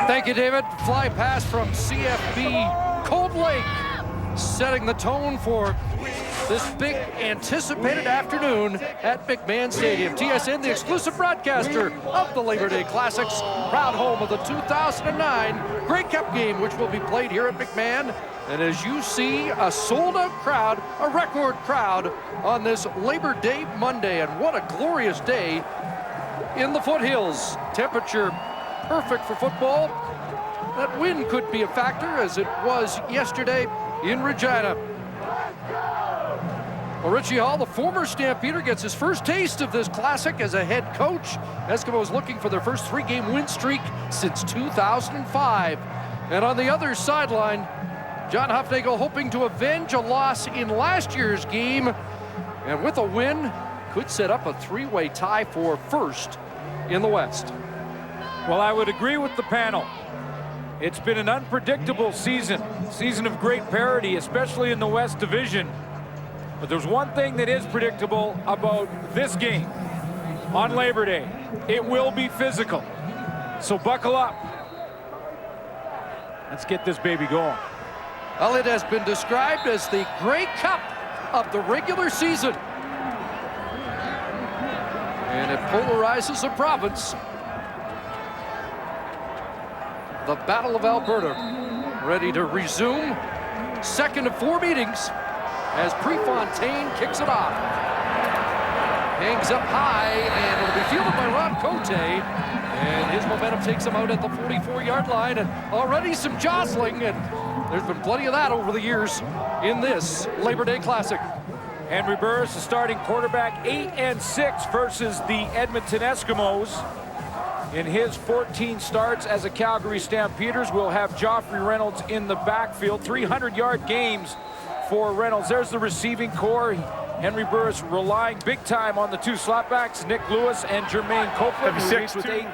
Thank you, David. Fly pass from CFB Cold Lake, setting the tone for this big anticipated afternoon at McMahon Stadium. TSN, the exclusive broadcaster of the Labor Day Classics, proud home of the 2009 Grey Cup game, which will be played here at McMahon. And as you see, a sold-out crowd, a record crowd on this Labor Day Monday. And what a glorious day in the foothills. Temperature perfect for football. That wind could be a factor, as it was yesterday in Regina. Well, Richie Hall, the former Stampeder, gets his first taste of this classic as a head coach. Eskimos looking for their first three-game win streak since 2005. And on the other sideline, John Hufnagel hoping to avenge a loss in last year's game. And with a win, could set up a three-way tie for first in the West. Well, I would agree with the panel. It's been an unpredictable season of great parity, especially in the West Division. But there's one thing that is predictable about this game on Labor Day. It will be physical. So buckle up. Let's get this baby going. Well, it has been described as the Grey Cup of the regular season. And it polarizes the province. The Battle of Alberta ready to resume. Second of four meetings as Prefontaine kicks it off. Hangs up high, and it'll be fielded by Ron Cote. And his momentum takes him out at the 44-yard line. And already some jostling, and there's been plenty of that over the years in this Labor Day Classic. Henry Burris, the starting quarterback, 8-6 versus the Edmonton Eskimos. In his 14 starts as a Calgary Stampeders, we'll have Joffrey Reynolds in the backfield. 300-yard games for Reynolds. There's the receiving core. Henry Burris relying big time on the two slapbacks, Nick Lewis and Jermaine Copeland, who leads with 8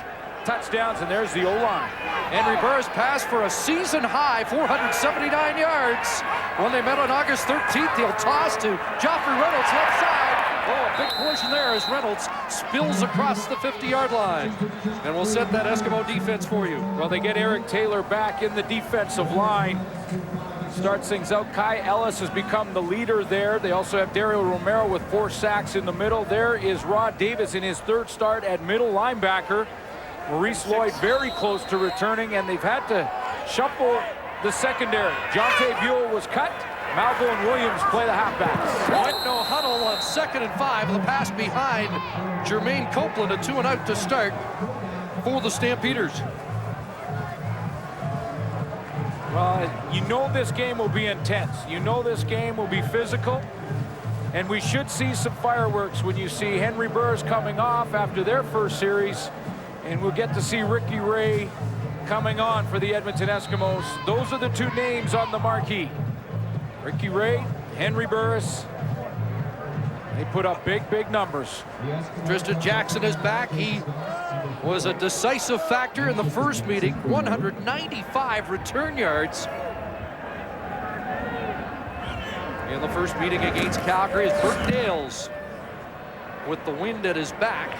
touchdowns, and there's the O-line. Henry Burris passed for a season-high 479 yards. When they met on August 13th, he'll toss to Joffrey Reynolds left side. Oh, a big portion there as Reynolds spills across the 50-yard line. And we'll set that Eskimo defense for you. Well, they get Eric Taylor back in the defensive line. Starts things out. Kai Ellis has become the leader there. They also have Dario Romero with 4 sacks in the middle. There is Rod Davis in his third start at middle linebacker. Maurice Lloyd very close to returning, and they've had to shuffle the secondary. Jonte Buell was cut. Malvo and Williams play the halfbacks. Went no huddle on 2nd and 5. The pass behind Jermaine Copeland, a 2-and-out to start for the Stampeders. Well, you know this game will be intense. You know this game will be physical. And we should see some fireworks when you see Henry Burris coming off after their first series. And we'll get to see Ricky Ray coming on for the Edmonton Eskimos. Those are the two names on the marquee. Ricky Ray, Henry Burris. They put up big numbers. Tristan Jackson is back. He was a decisive factor in the first meeting. 195 return yards in the first meeting against Calgary. As Bert Dales with the wind at his back.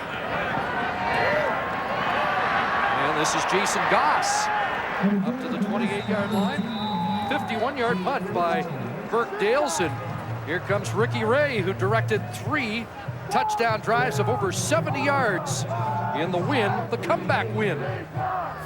And this is Jason Goss up to the 28-yard line. 51-yard punt by Burke Dales, and here comes Ricky Ray, who directed 3 touchdown drives of over 70 yards in the win, the comeback win.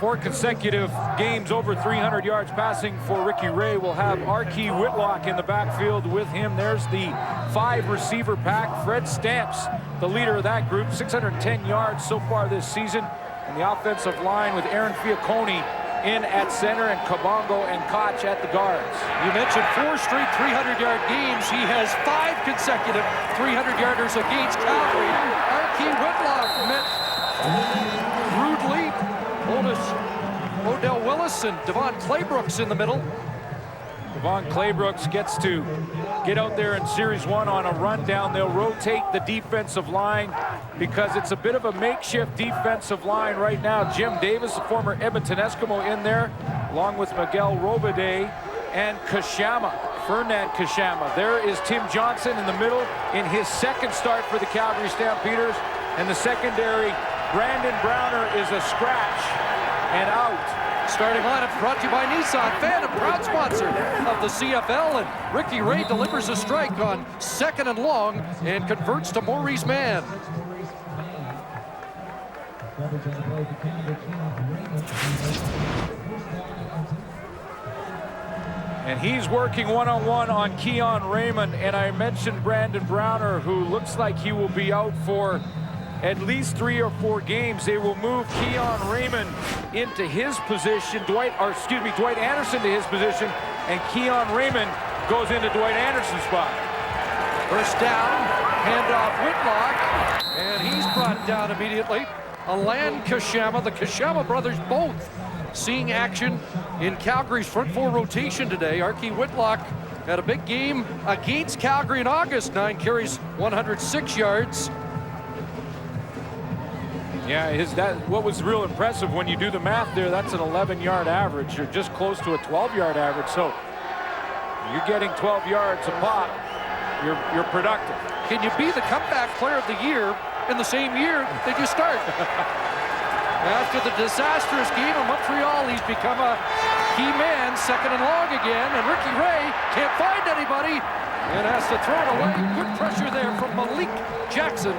4 consecutive games over 300 yards passing for Ricky Ray. We'll have Archie Whitlock in the backfield with him. There's the 5 receiver pack. Fred Stamps, the leader of that group, 610 yards so far this season. And the offensive line with Aaron Fiacconi in at center and Kabongo and Koch at the guards. You mentioned 4 straight 300-yard games. He has 5 consecutive 300-yarders against Calgary. Archie Whitlock met rudely. Odell Willis and Devon Claybrooks in the middle. Devon Claybrooks gets to get out there in Series 1 on a rundown. They'll rotate the defensive line because it's a bit of a makeshift defensive line right now. Jim Davis, the former Edmonton Eskimo, in there, along with Miguel Robade and Kashama, Fernand Kashama. There is Tim Johnson in the middle in his second start for the Calgary Stampeders. And the secondary, Brandon Browner, is a scratch and out. Starting lineup brought to you by Nissan, fan and proud sponsor of the CFL. And Ricky Ray delivers a strike on 2nd and long and converts to Maurice Mann. And he's working one-on-one on Keon Raymond. And I mentioned Brandon Browner, who looks like he will be out for at least 3 or 4 games. They will move Keon Raymond into his position, Dwight Anderson to his position, and Keon Raymond goes into Dwight Anderson's spot. First down, handoff Whitlock, and he's brought down immediately. Alan Kashama, the Kashama brothers both seeing action in Calgary's front 4 rotation today. Archie Whitlock had a big game against Calgary in August, 9 carries, 106 yards. Yeah, what was real impressive when you do the math there, that's an 11-yard average. You're just close to a 12-yard average, so you're getting 12 yards a pop. You're productive. Can you be the comeback player of the year in the same year that you start? After the disastrous game in Montreal, he's become a key man, 2nd and long again, and Ricky Ray can't find anybody and has to throw it away. Good pressure there from Malik Jackson.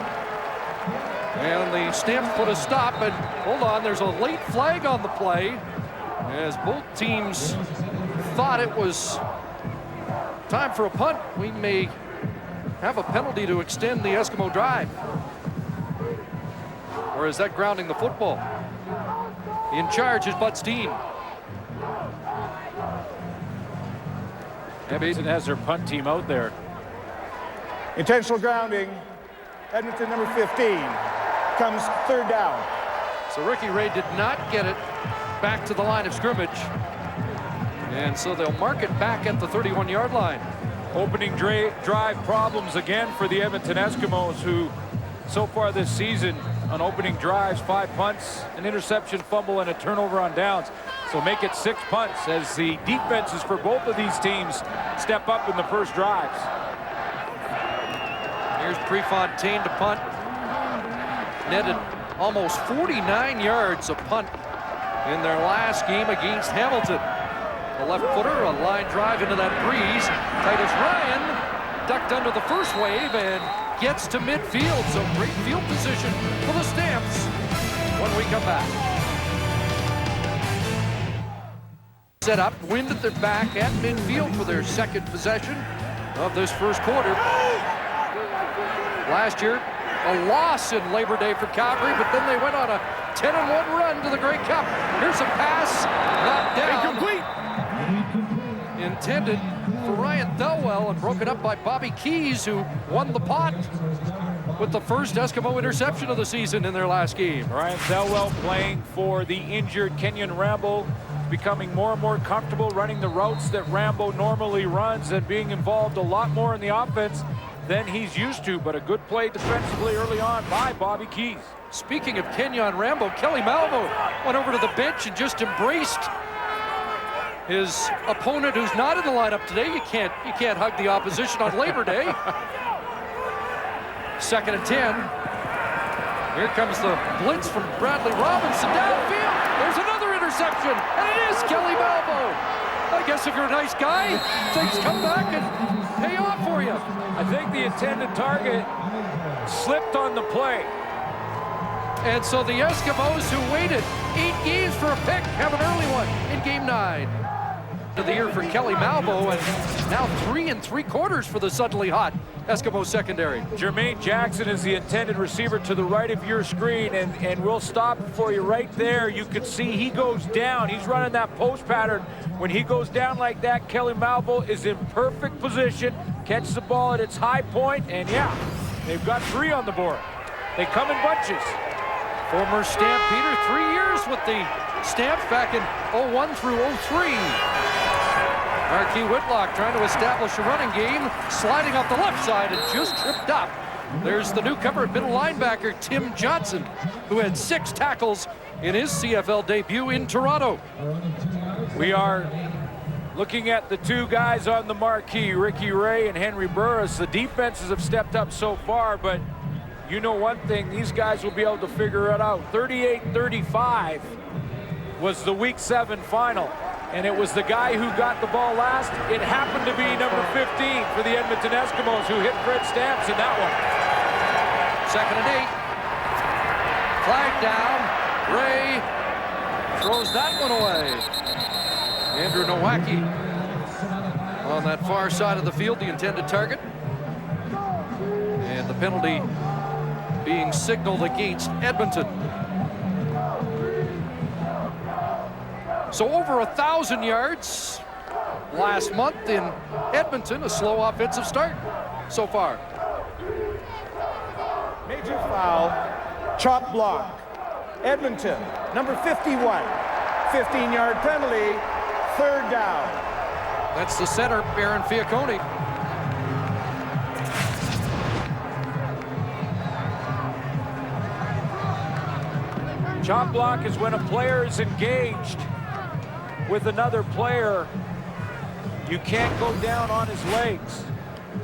And the Stamps put a stop, and hold on, there's a late flag on the play as both teams thought it was time for a punt. We may have a penalty to extend the Eskimo drive. Or is that grounding the football? In charge is Bud Steen. Edmonton has their punt team out there. Intentional grounding, Edmonton number 15. Comes 3rd down. So Ricky Ray did not get it back to the line of scrimmage. And so they'll mark it back at the 31-yard line. Opening drive problems again for the Edmonton Eskimos, who so far this season on opening drives, 5 punts, an interception, fumble, and a turnover on downs. So make it 6 punts as the defenses for both of these teams step up in the first drives. Here's Prefontaine to punt. Netted almost 49 yards of punt in their last game against Hamilton. A left footer, a line drive into that breeze. Titus Ryan ducked under the first wave and gets to midfield. So great field position for the Stamps when we come back. Set up, wind at their back at midfield for their 2nd possession of this first quarter. Last year, a loss in Labor Day for Calgary, but then they went on a 10-1 run to the Grey Cup. Here's a pass, knocked down. Incomplete. Intended for Ryan Thelwell and broken up by Bobby Keys, who won the pot with the first Eskimo interception of the season in their last game. Ryan Thelwell playing for the injured Kenyon Rambo, becoming more and more comfortable running the routes that Rambo normally runs and being involved a lot more in the offense than he's used to, but a good play defensively early on by Bobby Keys. Speaking of Kenyon Rambo, Kelly Malvo went over to the bench and just embraced his opponent who's not in the lineup today. You can't hug the opposition on Labor Day. 2nd and 10. Here comes the blitz from Bradley Robinson downfield. There's another interception, and it is Kelly Malvo. I guess if you're a nice guy, things come back and pay off for you. I think the intended target slipped on the play. And so the Eskimos, who waited 8 games for a pick, have an early one in game 9. Of the year for Kelly Malvo, and now 3 3/4 for the suddenly hot Eskimo secondary. Jermaine Jackson is the intended receiver to the right of your screen, and we'll stop for you right there. You can see he goes down. He's running that post pattern. When he goes down like that, Kelly Malvo is in perfect position, catches the ball at its high point, and yeah, they've got 3 on the board. They come in bunches. Former Stampeder, 3 years with the Stamps back in 01 through 03. Archie Whitlock trying to establish a running game, sliding off the left side and just tripped up. There's the newcomer at middle linebacker, Tim Johnson, who had 6 tackles in his CFL debut in Toronto. We are looking at the 2 guys on the marquee, Ricky Ray and Henry Burris. The defenses have stepped up so far, but you know one thing, these guys will be able to figure it out. 38-35 was the Week 7 final. And it was the guy who got the ball last. It happened to be number 15 for the Edmonton Eskimos who hit Fred Stamps in that one. 2nd and 8. Flag down. Ray throws that one away. Andrew Nowacki on that far side of the field, the intended target. And the penalty being signaled against Edmonton. So over 1,000 yards last month in Edmonton. A slow offensive start so far. Major foul, chop block. Edmonton, number 51. 15-yard penalty, 3rd down. That's the center, Aaron Fiacone. Chop block is when a player is engaged with another player. You can't go down on his legs.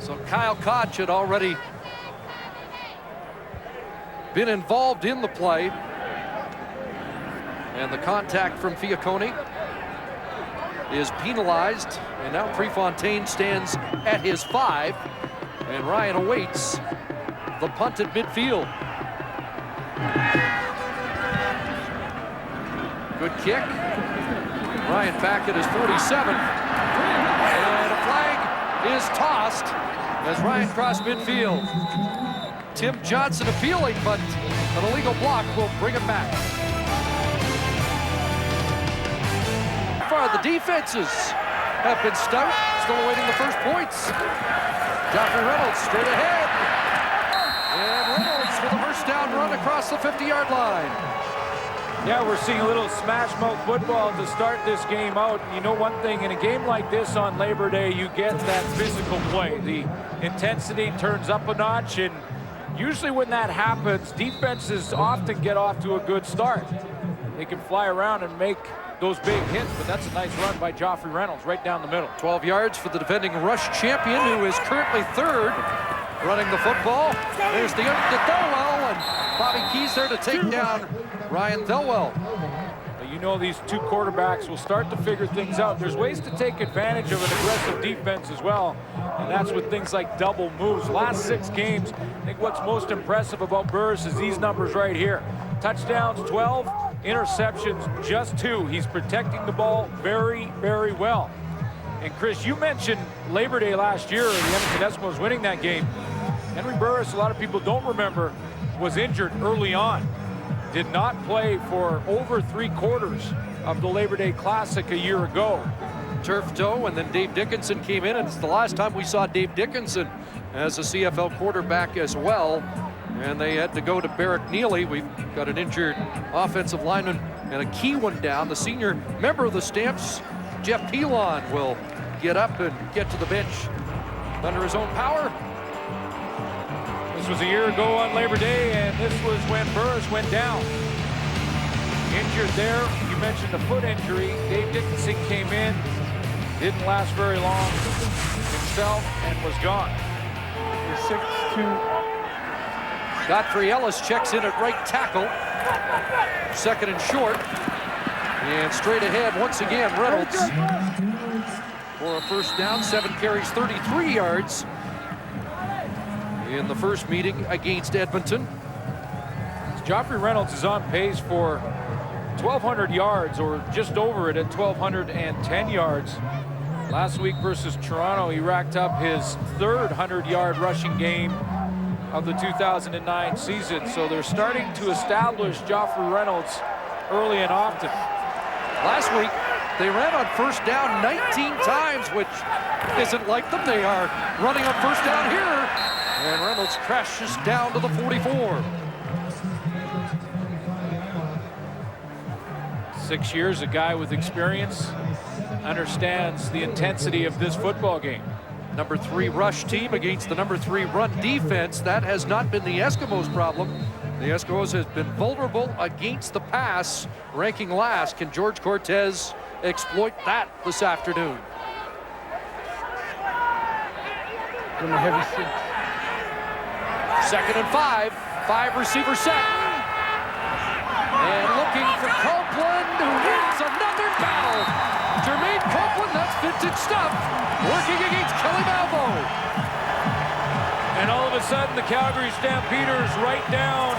So Kyle Koch had already been involved in the play. And the contact from Fiacone is penalized. And now Prefontaine stands at his 5. And Ryan awaits the punt at midfield. Good kick. Ryan back at his 47. And a flag is tossed as Ryan crossed midfield. Tim Johnson appealing, but an illegal block will bring him back. So far, the defenses have been stout. Still awaiting the first points. Joffrey Reynolds straight ahead. And Reynolds with a first down run across the 50-yard line. Yeah, we're seeing a little smash-mouth football to start this game out. You know one thing, in a game like this on Labor Day, you get that physical play. The intensity turns up a notch, and usually when that happens, defenses often get off to a good start. They can fly around and make those big hits, but that's a nice run by Joffrey Reynolds right down the middle. 12 yards for the defending rush champion, who is currently 3rd running the football. There's the Thelwell, and Bobby Keys there to take down Ryan Thelwell. You know these two quarterbacks will start to figure things out. There's ways to take advantage of an aggressive defense as well, and that's with things like double moves. Last 6 games, I think what's most impressive about Burris is these numbers right here. Touchdowns 12, interceptions just 2. He's protecting the ball very, very well. And Chris, you mentioned Labor Day last year, the Edmonton Eskimos winning that game. Henry Burris, a lot of people don't remember, was injured early on. Did not play for over 3/4 of the Labor Day Classic a year ago. Turf toe, and then Dave Dickinson came in, and it's the last time we saw Dave Dickinson as a CFL quarterback as well. And they had to go to Barrick Neely. We've got an injured offensive lineman and a key one down. The senior member of the Stamps, Jeff Pilon, will get up and get to the bench under his own power. This was a year ago on Labor Day, and this was when Burris went down. Injured there. You mentioned the foot injury. Dave Dickinson came in, didn't last very long himself, and was gone. 6'2". Godfrey Ellis checks in at right tackle. 2nd and short. And straight ahead once again, Reynolds for a first down. 7 carries, 33 yards in the first meeting against Edmonton. Joffrey Reynolds is on pace for 1,200 yards, or just over it at 1,210 yards. Last week versus Toronto, he racked up his 3rd 100-yard rushing game of the 2009 season. So they're starting to establish Joffrey Reynolds early and often. Last week, they ran on first down 19 times, which isn't like them. They are running on first down here. And Reynolds crashes down to the 44. 6 years, a guy with experience, understands the intensity of this football game. Number 3 rush team against the number 3 run defense. That has not been the Eskimos' problem. The Eskimos has been vulnerable against the pass, ranking last. Can George Cortez exploit that this afternoon? Heavy 6. 2nd and 5. 5 receiver set. And looking for Copeland, who stuff, working against Kelly Malvo. And all of a sudden, the Calgary Stampeders right down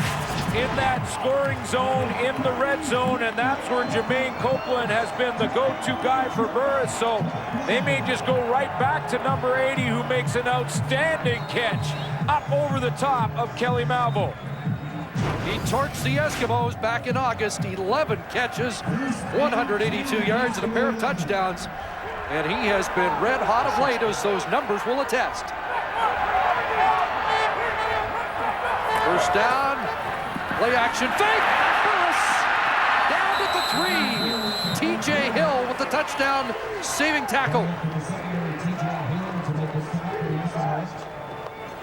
in that scoring zone, in the red zone, and that's where Jermaine Copeland has been the go-to guy for Burris. So they may just go right back to number 80, who makes an outstanding catch up over the top of Kelly Malvo. He torched the Eskimos back in August. 11 catches, 182 yards, and a pair of touchdowns. And he has been red hot of late, as those numbers will attest. First down, play action fake. Burris down at the 3. TJ Hill with the touchdown saving tackle.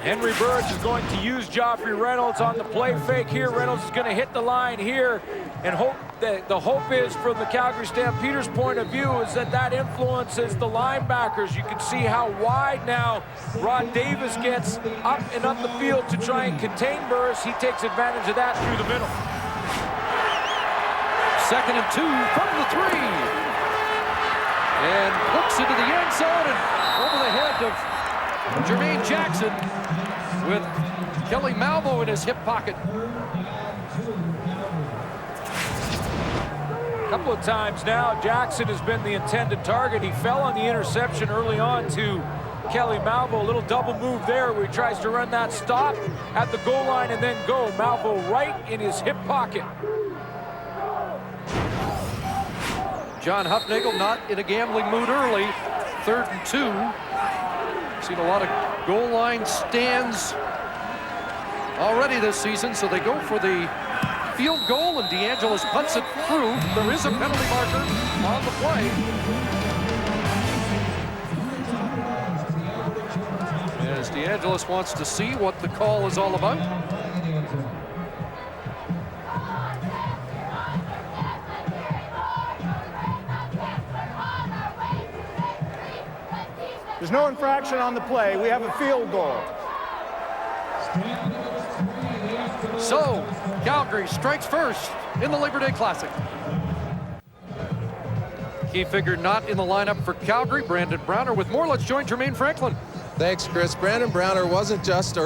Henry Burris is going to use Joffrey Reynolds on the play fake here. Reynolds is going to hit the line here, and hope that the hope is, from the Calgary Stampeders' point of view, is that influences the linebackers. You can see how wide now Rod Davis gets up and up the field to try and contain Burris. He takes advantage of that through the middle. 2nd and 2 from the 3. And looks into the end zone and over the head of Jermaine Jackson, with Kelly Malvo in his hip pocket. A couple of times now, Jackson has been the intended target. He fell on the interception early on to Kelly Malvo. A little double move there where he tries to run that stop at the goal line and then go. Malvo right in his hip pocket. John Hufnagel not in a gambling mood early. 3rd and 2. Seen a lot of goal line stands already this season, so they go for the field goal, and DeAngelis punts it through. There is a penalty marker on the play. As DeAngelis wants to see what the call is all about. There's no infraction on the play. We have a field goal. So, Calgary strikes first in the Labor Day Classic. Key figure not in the lineup for Calgary, Brandon Browner with more. Let's join Jermaine Franklin. Thanks, Chris. Brandon Browner isn't just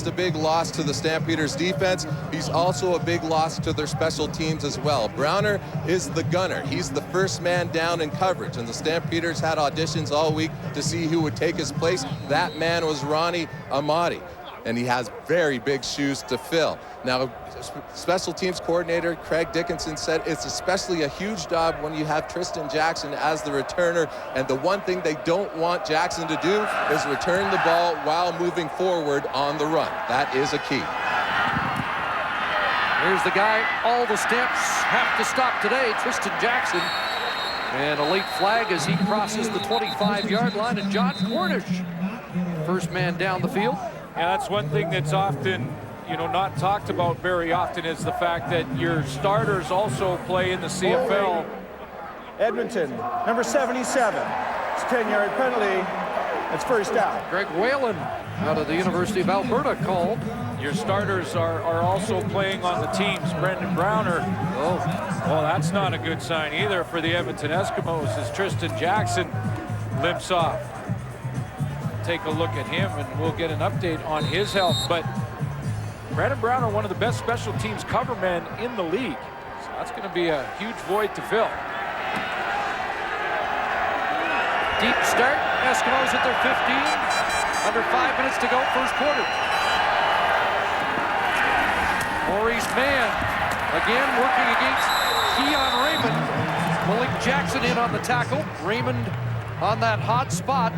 a big loss to the Stampeders defense. He's also a big loss to their special teams as well. Browner is the gunner. He's the first man down in coverage, and the Stampeders had auditions all week to see who would take his place. That man was Ronnie Amati, and he has very big shoes to fill. Now, special teams coordinator Craig Dickinson said it's especially a huge job when you have Tristan Jackson as the returner, and the one thing they don't want Jackson to do is return the ball while moving forward on the run. That is a key. Here's the guy all the Stamps have to stop today, Tristan Jackson. And a late flag as he crosses the 25-yard line, and John Cornish, first man down the field. Yeah, that's one thing that's often, not talked about very often, is the fact that your starters also play in the CFL. Edmonton, number 77. It's a 10-yard penalty. It's first down. Greg Whalen out of the University of Alberta called. Your starters are also playing on the teams. Brendan Browner. Well, that's not a good sign either for the Edmonton Eskimos, as Tristan Jackson limps off. Take a look at him and we'll get an update on his health. But Brandon Browner, one of the best special teams cover men in the league. So that's going to be a huge void to fill. Deep start, Eskimos at their 15. Under 5 minutes to go, first quarter. Maurice Mann again working against Keon Raymond. Pulling Jackson in on the tackle. Raymond on that hot spot.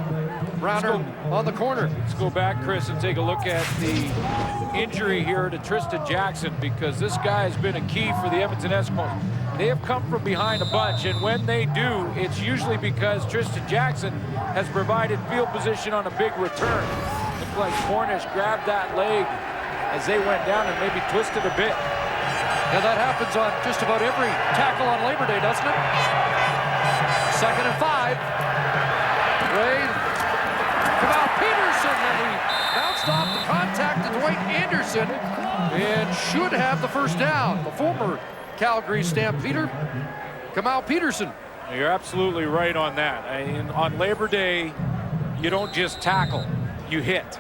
Browner on the corner. Let's go back, Chris, and take a look at the injury here to Tristan Jackson, because this guy has been a key for the Edmonton Eskimos. They have come from behind a bunch, and when they do, it's usually because Tristan Jackson has provided field position on a big return. Looked like Cornish grabbed that leg as they went down and maybe twisted a bit. Yeah, that happens on just about every tackle on Labor Day, doesn't it? 2nd and 5. Wade. Kamal Peterson, and he bounced off the contact to Dwight Anderson and should have the first down. The former Calgary Stampeder, Kamal Peterson. You're absolutely right on that. On Labor Day, you don't just tackle, you hit.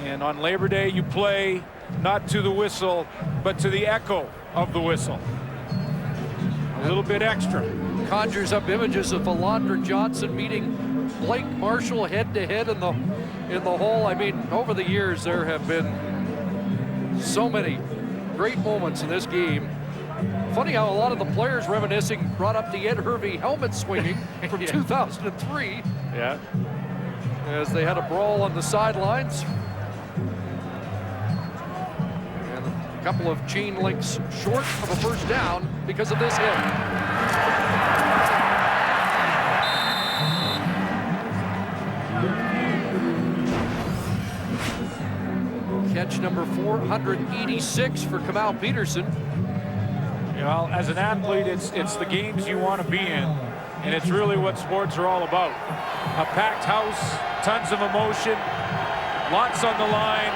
And on Labor Day, you play not to the whistle, but to the echo of the whistle. A little bit extra. Conjures up images of Alondra Johnson meeting Blake Marshall head-to-head in the hole. I mean, over the years, there have been so many great moments in this game. Funny how a lot of the players reminiscing brought up the Ed Hervey helmet swinging from 2003. Yeah. As they had a brawl on the sidelines. And a couple of chain links short of a first down because of this hit. Catch number 486 for Kamal Peterson. Well, as an athlete, it's the games you want to be in, and it's really what sports are all about. A packed house, tons of emotion, lots on the line.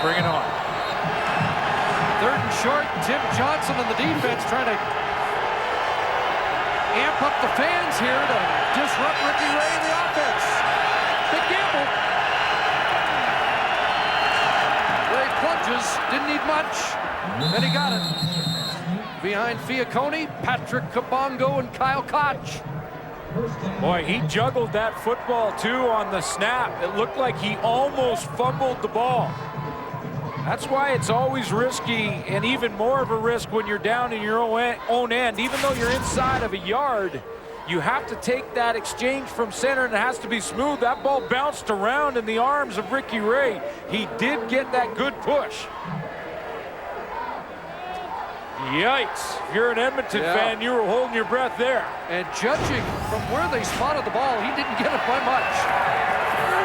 Bring it on. 3rd and short, Tim Johnson and the defense trying to amp up the fans here to disrupt Ricky Ray in the offense. Big gamble. Ray plunges, didn't need much, and he got it. Behind Fiacone, Patrick Kabongo and Kyle Koch. Boy, he juggled that football too on the snap. It looked like he almost fumbled the ball. That's why it's always risky, and even more of a risk when you're down in your own end. Even though you're inside of a yard, you have to take that exchange from center, and it has to be smooth. That ball bounced around in the arms of Ricky Ray. He did get that good push. Yikes. If you're an Edmonton fan, you were holding your breath there. And judging from where they spotted the ball, he didn't get it by much.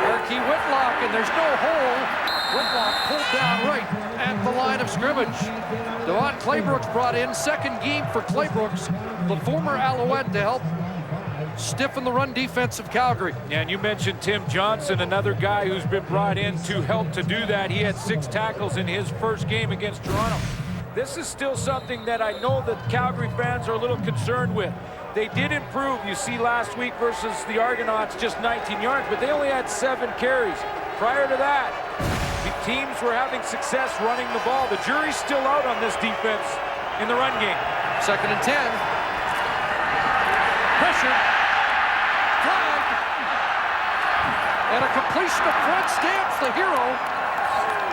Erky Whitlock, and there's no hole. Whitlock pulled down right at the line of scrimmage. Devon Claybrooks brought in, second game for Claybrooks, the former Alouette, to help stiffen the run defense of Calgary. Yeah, and you mentioned Tim Johnson, another guy who's been brought in to help to do that. He had 6 tackles in his first game against Toronto. This is still something that I know that Calgary fans are a little concerned with. They did improve. You see last week versus the Argonauts, just 19 yards, but they only had 7 carries. Prior to that, the teams were having success running the ball. The jury's still out on this defense in the run game. 2nd and 10. Pressure. Flag. And a completion of Fred Stamps, the hero.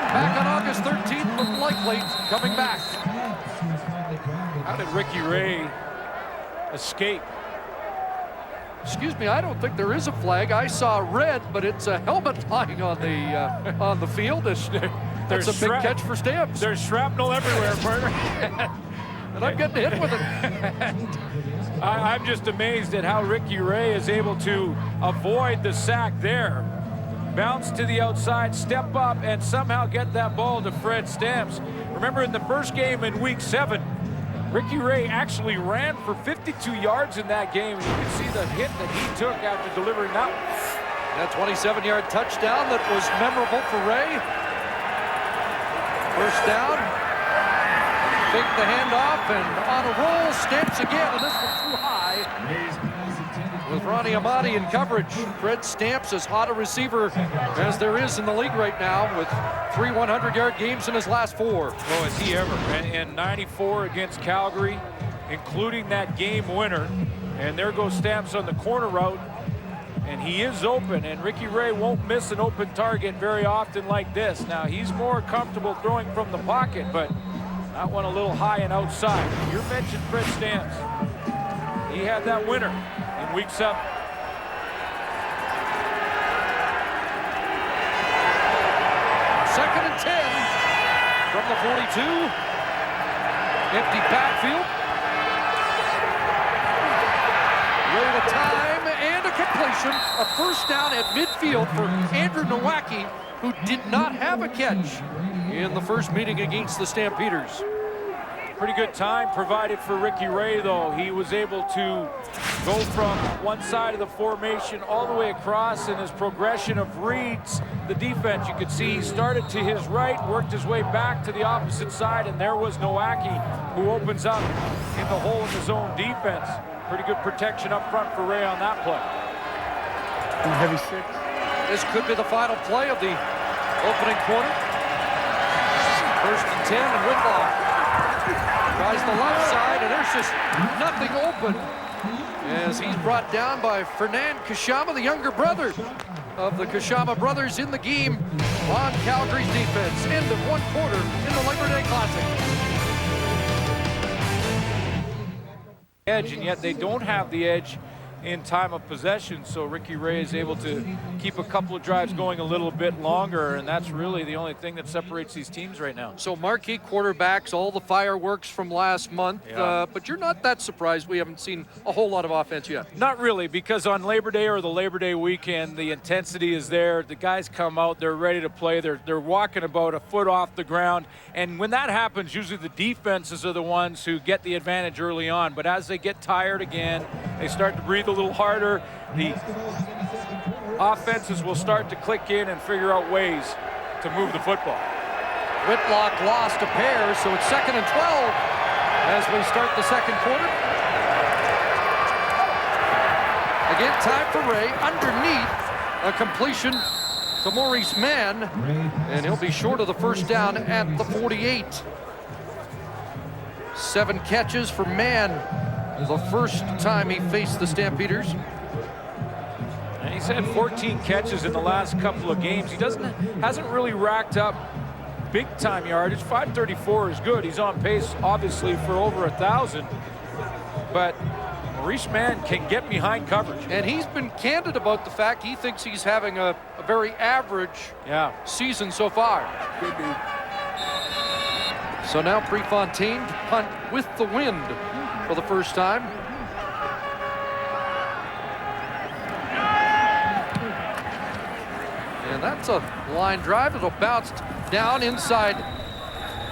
Back on August 13th, but likely coming back. How did Ricky Ray escape? Excuse me, I don't think there is a flag. I saw red, but it's a helmet lying on the field. That's a big catch for Stamps. There's shrapnel everywhere, partner. And I'm getting hit with it. I'm just amazed at how Ricky Ray is able to avoid the sack there. Bounce to the outside, step up, and somehow get that ball to Fred Stamps. Remember, in the first game in week 7, Ricky Ray actually ran for 52 yards in that game. You can see the hit that he took after delivering that one. That 27-yard touchdown that was memorable for Ray. First down. Take the handoff, and on a roll, Stamps again, and this one's too high. With Ronnie Amati in coverage, Fred Stamps as hot a receiver as there is in the league right now, with 3 100-yard games in his last 4. Oh, is he ever? And 94 against Calgary, including that game winner. And there goes Stamps on the corner route, and he is open, and Ricky Ray won't miss an open target very often like this. Now, he's more comfortable throwing from the pocket, but that one a little high and outside. You mentioned Fred Stamps. He had that winner in week 7. Second and 10 from the 42. Empty backfield. Rate of time and a completion. A first down at midfield for Andrew Nowacki, who did not have a catch in the first meeting against the Stampeders. Pretty good time provided for Ricky Ray, though. He was able to go from one side of the formation all the way across, and his progression of reads the defense. You could see he started to his right, worked his way back to the opposite side, and there was Nowacki, who opens up in the hole in his own defense. Pretty good protection up front for Ray on that play. Heavy 6. This could be the final play of the opening quarter. 1st and 10, and Whitlock tries the left side, and there's just nothing open as he's brought down by Fernand Kashama, the younger brother of the Kashama brothers in the game on Calgary's defense. End of 1 quarter in the Labor Day Classic. Edge, and yet they don't have the edge in time of possession, so Ricky Ray is able to keep a couple of drives going a little bit longer, and that's really the only thing that separates these teams right now. So marquee quarterbacks, all the fireworks from last month, but you're not that surprised we haven't seen a whole lot of offense yet. Not really, because on Labor Day or the Labor Day weekend, the intensity is there. The guys come out, they're ready to play. They're walking about a foot off the ground, and when that happens, usually the defenses are the ones who get the advantage early on, but as they get tired again, they start to breathe a little harder. The offenses will start to click in and figure out ways to move the football. Whitlock lost a pair, so it's 2nd and 12 as we start the 2nd quarter. Again, time for Ray underneath a completion to Maurice Mann, and he'll be short of the 1st down at the 48. 7 catches for Mann the first time he faced the Stampeders. And he's had 14 catches in the last couple of games. He hasn't really racked up big-time yardage. 534 is good. He's on pace, obviously, for over 1,000. But Maurice Mann can get behind coverage. And he's been candid about the fact he thinks he's having a very average season so far. Could be. So now Prefontaine to punt with the wind for the first time. And that's a line drive. It'll bounce down inside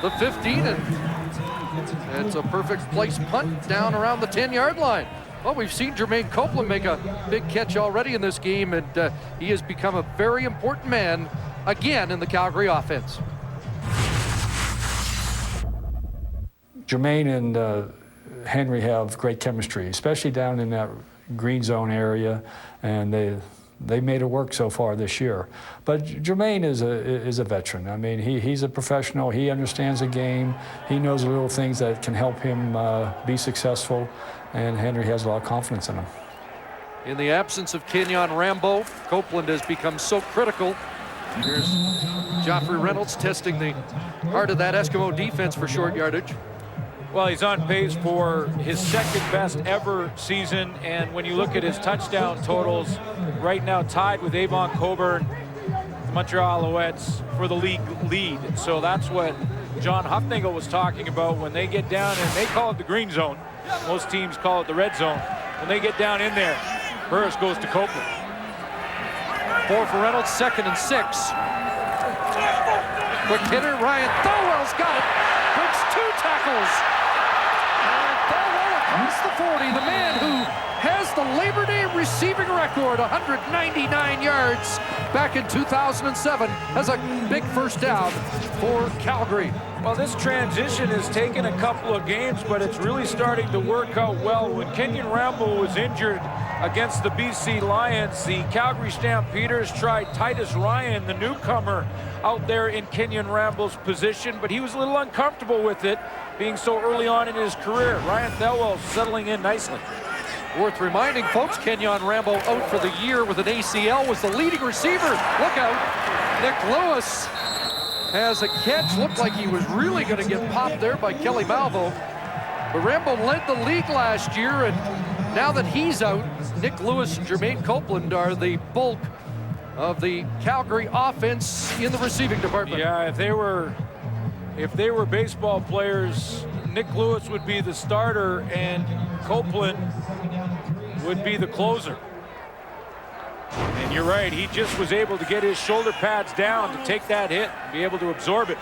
the 15, and it's a perfect place punt down around the 10-yard line. Well, we've seen Jermaine Copeland make a big catch already in this game, and he has become a very important man again in the Calgary offense. Jermaine and Henry have great chemistry, especially down in that green zone area, and they made it work so far this year. But Jermaine is a veteran. I mean, he's a professional. He understands the game. He knows the little things that can help him be successful, and Henry has a lot of confidence in him. In the absence of Kenyon Rambo, Copeland has become so critical. Here's Joffrey Reynolds testing the heart of that Eskimo defense for short yardage. Well, he's on pace for his 2nd best ever season, and when you look at his touchdown totals, right now tied with Avon Coburn, the Montreal Alouettes, for the league lead. So that's what John Huffnagel was talking about when they get down, and they call it the green zone. Most teams call it the red zone. When they get down in there, Burris goes to Copeland. 4 for Reynolds, 2nd and 6. Quick hitter, Ryan Thorwell's got it. Breaks 2 tackles. Across the 40, the man who has the Labor Day receiving record, 199 yards back in 2007, has a big 1st down for Calgary. Well, this transition has taken a couple of games, but it's really starting to work out well. When Kenyon Rambo was injured against the BC Lions, the Calgary Stampeders tried Titus Ryan, the newcomer, out there in Kenyon Rambo's position, but he was a little uncomfortable with it, being so early on in his career. Ryan Thelwell settling in nicely. Worth reminding folks, Kenyon Rambo out for the year with an ACL, was the leading receiver. Look out, Nick Lewis has a catch. Looked like he was really going to get popped there by Kelly Malvo. But Rambo led the league last year, and now that he's out, Nick Lewis and Jermaine Copeland are the bulk of the Calgary offense in the receiving department. Yeah, if they were baseball players, Nick Lewis would be the starter and Copeland would be the closer. And you're right, he just was able to get his shoulder pads down to take that hit and be able to absorb it.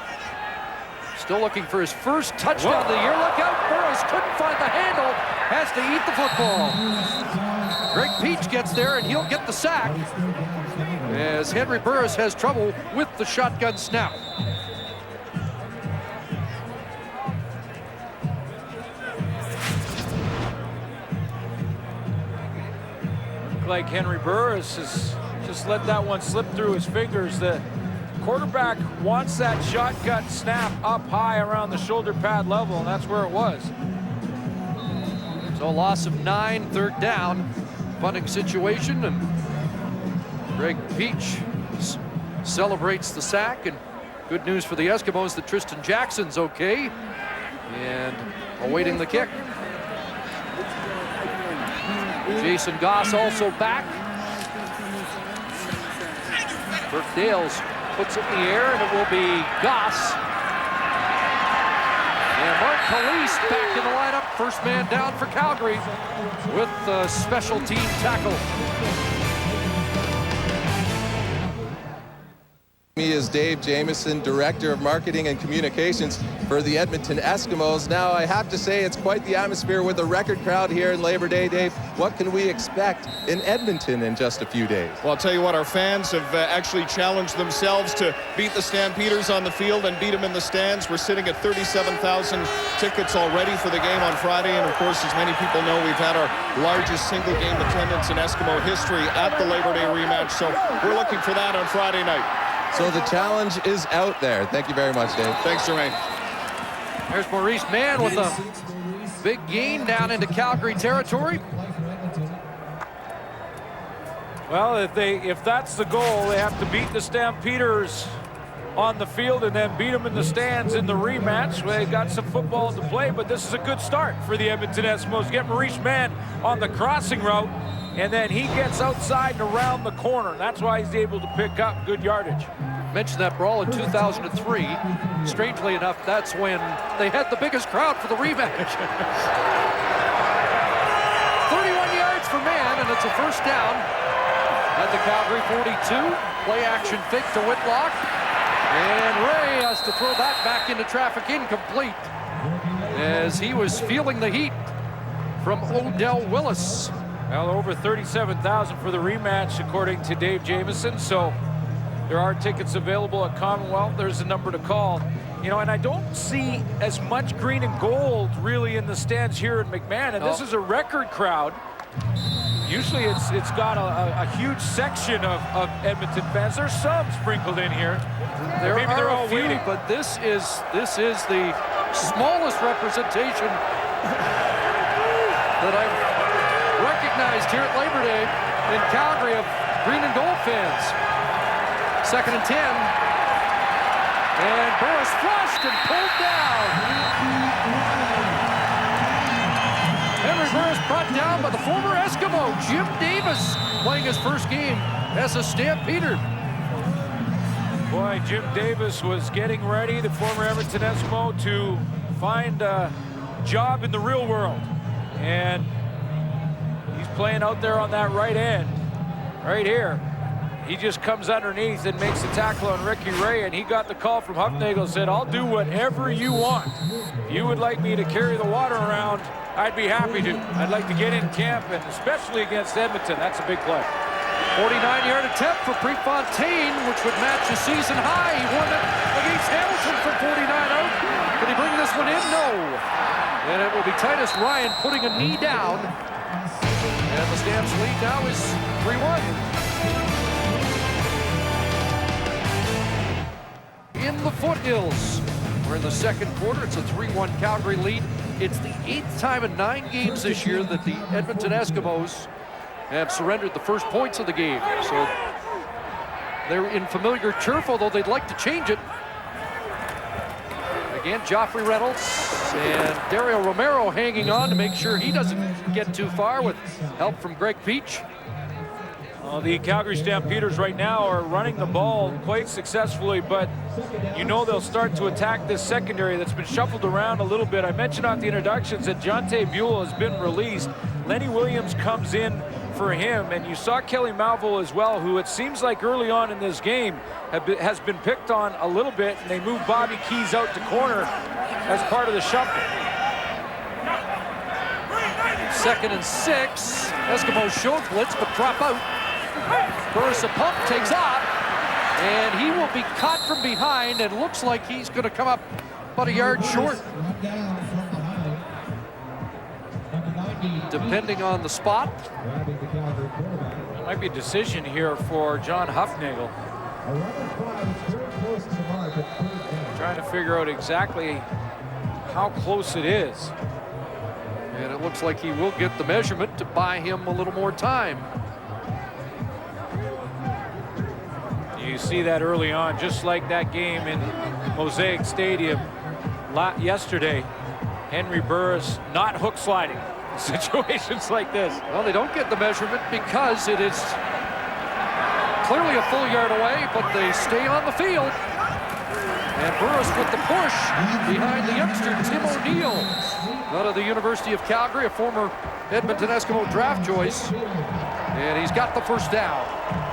Still looking for his first touchdown of the year. Look out, Burris couldn't find the handle, has to eat the football. Greg Peach gets there, and he'll get the sack as Henry Burris has trouble with the shotgun snap. Like Henry Burris has just let that one slip through his fingers. The quarterback wants that shotgun snap up high around the shoulder pad level, and that's where it was. So a loss of 9, third down, punting situation, and Greg Peach celebrates the sack, and good news for the Eskimos that Tristan Jackson's okay and awaiting the kick. Jason Goss also back. Burke Dales puts it in the air, and it will be Goss. And Mark Calise back in the lineup. First man down for Calgary with the special team tackle. Me is Dave Jamieson, Director of Marketing and Communications for the Edmonton Eskimos. Now, I have to say it's quite the atmosphere with a record crowd here in Labor Day, Dave. What can we expect in Edmonton in just a few days? Well, I'll tell you what, our fans have actually challenged themselves to beat the Stampeders on the field and beat them in the stands. We're sitting at 37,000 tickets already for the game on Friday. And of course, as many people know, we've had our largest single game attendance in Eskimo history at the Labor Day rematch. So we're looking for that on Friday night. So the challenge is out there. Thank you very much, Dave. Thanks, Jermaine. There's Maurice Mann with a big gain down into Calgary territory. Well, if that's the goal, they have to beat the Stampeders on the field and then beat them in the stands in the rematch. They got some football to play, but this is a good start for the Edmonton Eskimos. Get Maurice Mann on the crossing route, and then he gets outside and around the corner. That's why he's able to pick up good yardage. Mentioned that brawl in 2003. Strangely enough, that's when they had the biggest crowd for the rematch. 31 yards for Mann, and it's a first down at the Calgary 42. Play action fake to Whitlock. And Ray has to throw that back into traffic, incomplete, as he was feeling the heat from Odell Willis. Well, over 37,000 for the rematch, according to Dave Jamieson. So there are tickets available at Commonwealth. There's a number to call. You know, and I don't see as much green and gold really in the stands here in McMahon. And this is a record crowd. Usually it's got a huge section of Edmonton fans. There's some sprinkled in here. Maybe they're all waiting, but this is the smallest representation that I've recognized here at Labor Day in Calgary of green and gold fans. 2nd and 10. And Burris flushed and pulled down. Henry Burris brought down by the former Eskimo, Jim Davis, playing his first game as a Stampeder. Boy, Jim Davis was getting ready, the former Edmonton Eskimo, to find a job in the real world. And he's playing out there on that right end, right here. He just comes underneath and makes the tackle on Ricky Ray, and he got the call from Huffnagel, said, "I'll do whatever you want. If you would like me to carry the water around, I'd be happy to. I'd like to get in camp, and especially against Edmonton." That's a big play. 49-yard attempt for Prefontaine, which would match a season high. He won it against Hamilton from 49 out. Can he bring this one in? No. And it will be Titus Ryan putting a knee down. And the Stamps lead now is 3-1. In the foothills, we're in the second quarter. It's a 3-1 Calgary lead. It's the 8th time in 9 games this year that the Edmonton Eskimos have surrendered the first points of the game. So they're in familiar turf, although they'd like to change it. Again, Joffrey Reynolds and Dario Romero hanging on to make sure he doesn't get too far with help from Greg Peach. The Calgary Stampeders right now are running the ball quite successfully, but you know they'll start to attack this secondary that's been shuffled around a little bit. I mentioned on the introductions that Jonte Buell has been released. Lenny Williams comes in for him, and you saw Kelly Malvo as well, who it seems like early on in this game has been picked on a little bit, and they moved Bobby Keys out to corner as part of the shuffle. 2nd and 6. Eskimos showed blitz, but drop out. Burris a pump, takes off, and he will be caught from behind, and looks like he's going to come up about a yard short. Depending on the spot. Might be a decision here for John Huffnagel. Trying to figure out exactly how close it is. And it looks like he will get the measurement to buy him a little more time. You see that early on, just like that game in Mosaic Stadium yesterday. Henry Burris not hook sliding in situations like this. Well, they don't get the measurement because it is clearly a full yard away, but they stay on the field. And Burris with the push behind the youngster, Tim O'Neill, out of the University of Calgary, a former Edmonton Eskimo draft choice. And he's got the first down.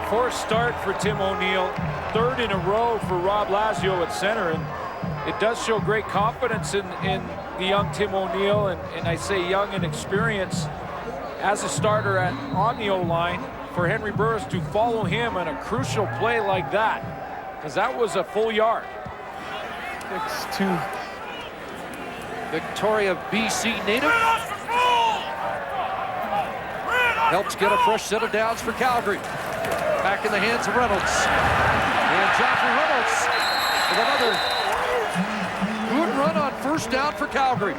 Fourth start for Tim O'Neill, 3rd in a row for Rob Lazio at center, and it does show great confidence in the young Tim O'Neill, and I say young in experience as a starter on the O-line for Henry Burris to follow him in a crucial play like that, because that was a full yard. 6'2". Victoria, BC native. Helps get a fresh set of downs for Calgary. Back in the hands of Reynolds. And Joffrey Reynolds with another good run on first down for Calgary.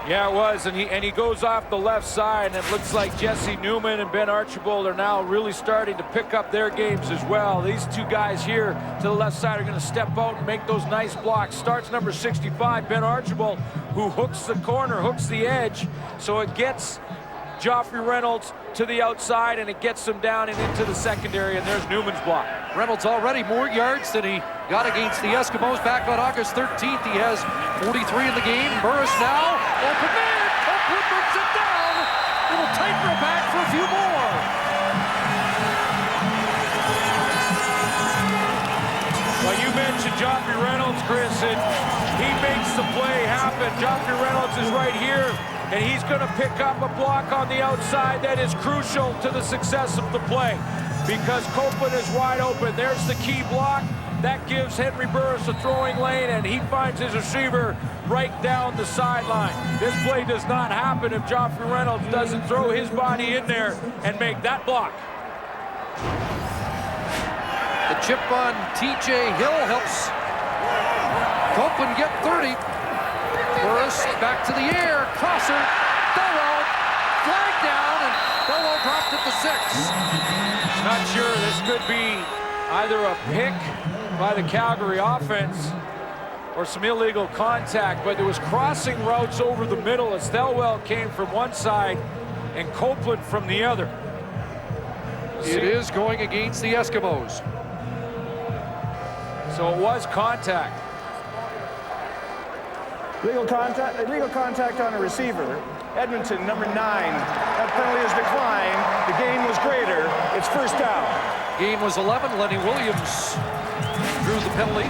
Yeah, it was, and he goes off the left side, and it looks like Jesse Newman and Ben Archibald are now really starting to pick up their games as well. These two guys here to the left side are going to step out and make those nice blocks. Starts number 65, Ben Archibald, who hooks the corner, hooks the edge, so it gets Joffrey Reynolds to the outside, and it gets him down and into the secondary, and there's Newman's block. Reynolds already more yards than he got against the Eskimos back on August 13th. He has 43 in the game. Burris now, open man, Copeland brings it down. It'll tighten her back for a few more. Well, you mentioned Joffrey Reynolds, Chris, and he makes the play happen. Joffrey Reynolds is right here, and he's going to pick up a block on the outside that is crucial to the success of the play, because Copeland is wide open. There's the key block. That gives Henry Burris a throwing lane, and he finds his receiver right down the sideline. This play does not happen if Joffrey Reynolds doesn't throw his body in there and make that block. The chip on TJ Hill helps Copeland get 30. Burris back to the air, crosser, Bellow, flag down, and Bellow dropped at the 6. Not sure, this could be either a pick by the Calgary offense or some illegal contact, but there was crossing routes over the middle as Thelwell came from one side and Copeland from the other. It is going against the Eskimos. So it was contact. Illegal contact on a receiver. Edmonton, number 9. That penalty is declined. The gain was greater. It's first down. Gain was 11. Lenny Williams drew the penalty.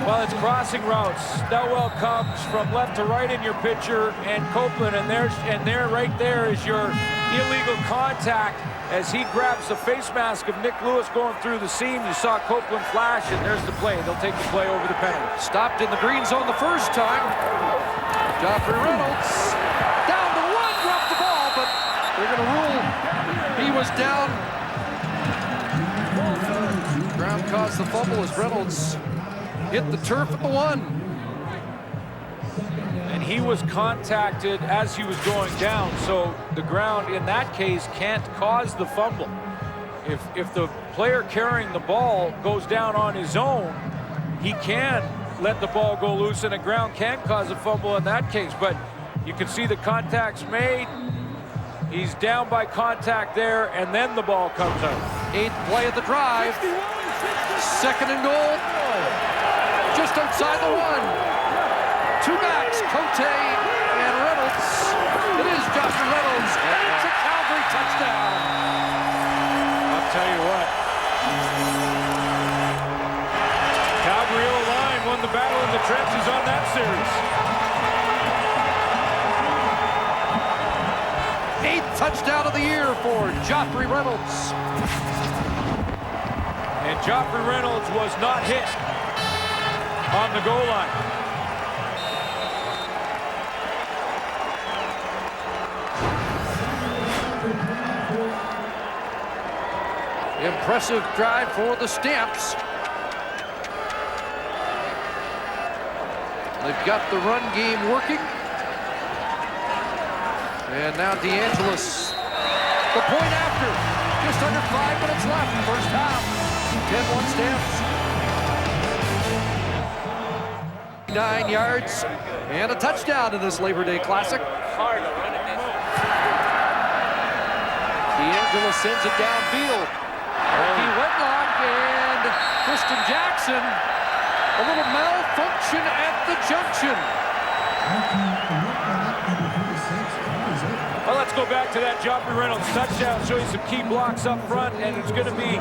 Well, it's crossing routes. Thelwell comes from left to right in your picture, and Copeland, and there right there is your illegal contact as he grabs the face mask of Nick Lewis going through the seam. You saw Copeland flash, and there's the play. They'll take the play over the penalty. Stopped in the green zone the first time. Joffrey Reynolds down to 1, dropped the ball, but they're going to rule he was down. Ground caused the fumble as Reynolds hit the turf at the 1. And he was contacted as he was going down, so the ground in that case can't cause the fumble. If the player carrying the ball goes down on his own, he can let the ball go loose, and the ground can cause a fumble in that case. But you can see the contact's made. He's down by contact there, and then the ball comes out. 8th play of the drive. 2nd and goal. Just outside the 1. 2 backs, Cote and Reynolds. It is Joffrey Reynolds, and it's a Calgary touchdown. I'll tell you what. Calgary O-line won the battle in the trenches on that series. touchdown of the year for Joffrey Reynolds. And Joffrey Reynolds was not hit on the goal line. Impressive drive for the Stamps. They've got the run game working. And now DeAngelis, the point after. Just under 5 minutes left, first half. 10-1 Stamps. 9 yards and a touchdown in this Labor Day Classic. DeAngelis sends it downfield. Ricky Whitlock and Kristen Jackson. A little malfunction at the junction. Well, let's go back to that Joffrey Reynolds touchdown. Show you some key blocks up front, and it's going to be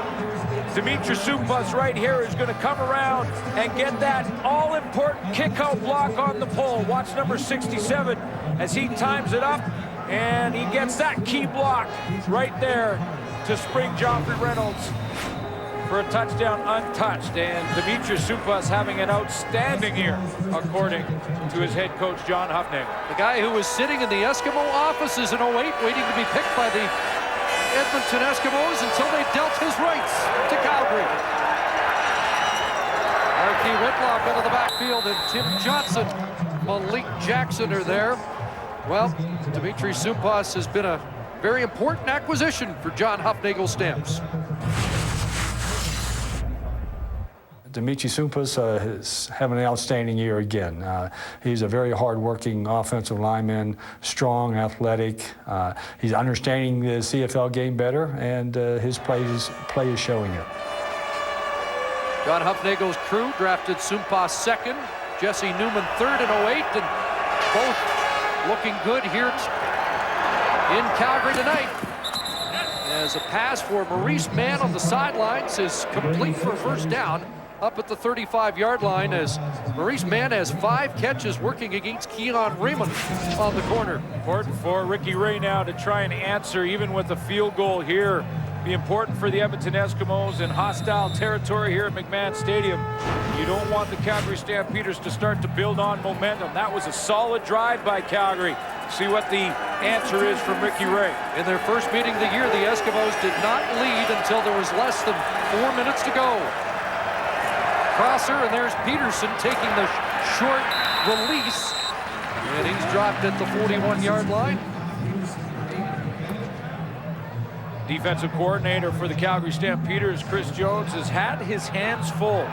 Dimitri Supas right here who's going to come around and get that all-important kick-out block on the pole. Watch number 67 as he times it up, and he gets that key block right there to spring Joffrey Reynolds for a touchdown untouched. And Dimitri Supas having an outstanding year, according to his head coach, John Huffnagel. The guy who was sitting in the Eskimo offices in 08 waiting to be picked by the Edmonton Eskimos until they dealt his rights to Calgary. Ricky Whitlock into the backfield, and Tim Johnson, Malik Jackson are there. Well, Dimitri Supas has been a very important acquisition for John Huffnagel's Stamps. Dimitri Supas is having an outstanding year again. He's a very hard-working offensive lineman, strong, athletic. He's understanding the CFL game better, and his play is showing it. John Huffnagel's crew drafted Supas second, Jesse Newman third in 08, and both looking good here in Calgary tonight. As a pass for Maurice Mann on the sidelines is complete for a first down up at the 35-yard line, as Maurice Mann has 5 catches working against Keon Raymond on the corner. Important for Ricky Ray now to try and answer, even with a field goal here. Be important for the Edmonton Eskimos in hostile territory here at McMahon Stadium. You don't want the Calgary Stampeders to start to build on momentum. That was a solid drive by Calgary. See what the answer is from Ricky Ray. In their first meeting of the year, the Eskimos did not lead until there was less than 4 minutes to go. Crosser, and there's Peterson taking the short release, and he's dropped at the 41-yard line. Defensive coordinator for the Calgary Stampeders, Chris Jones, has had his hands full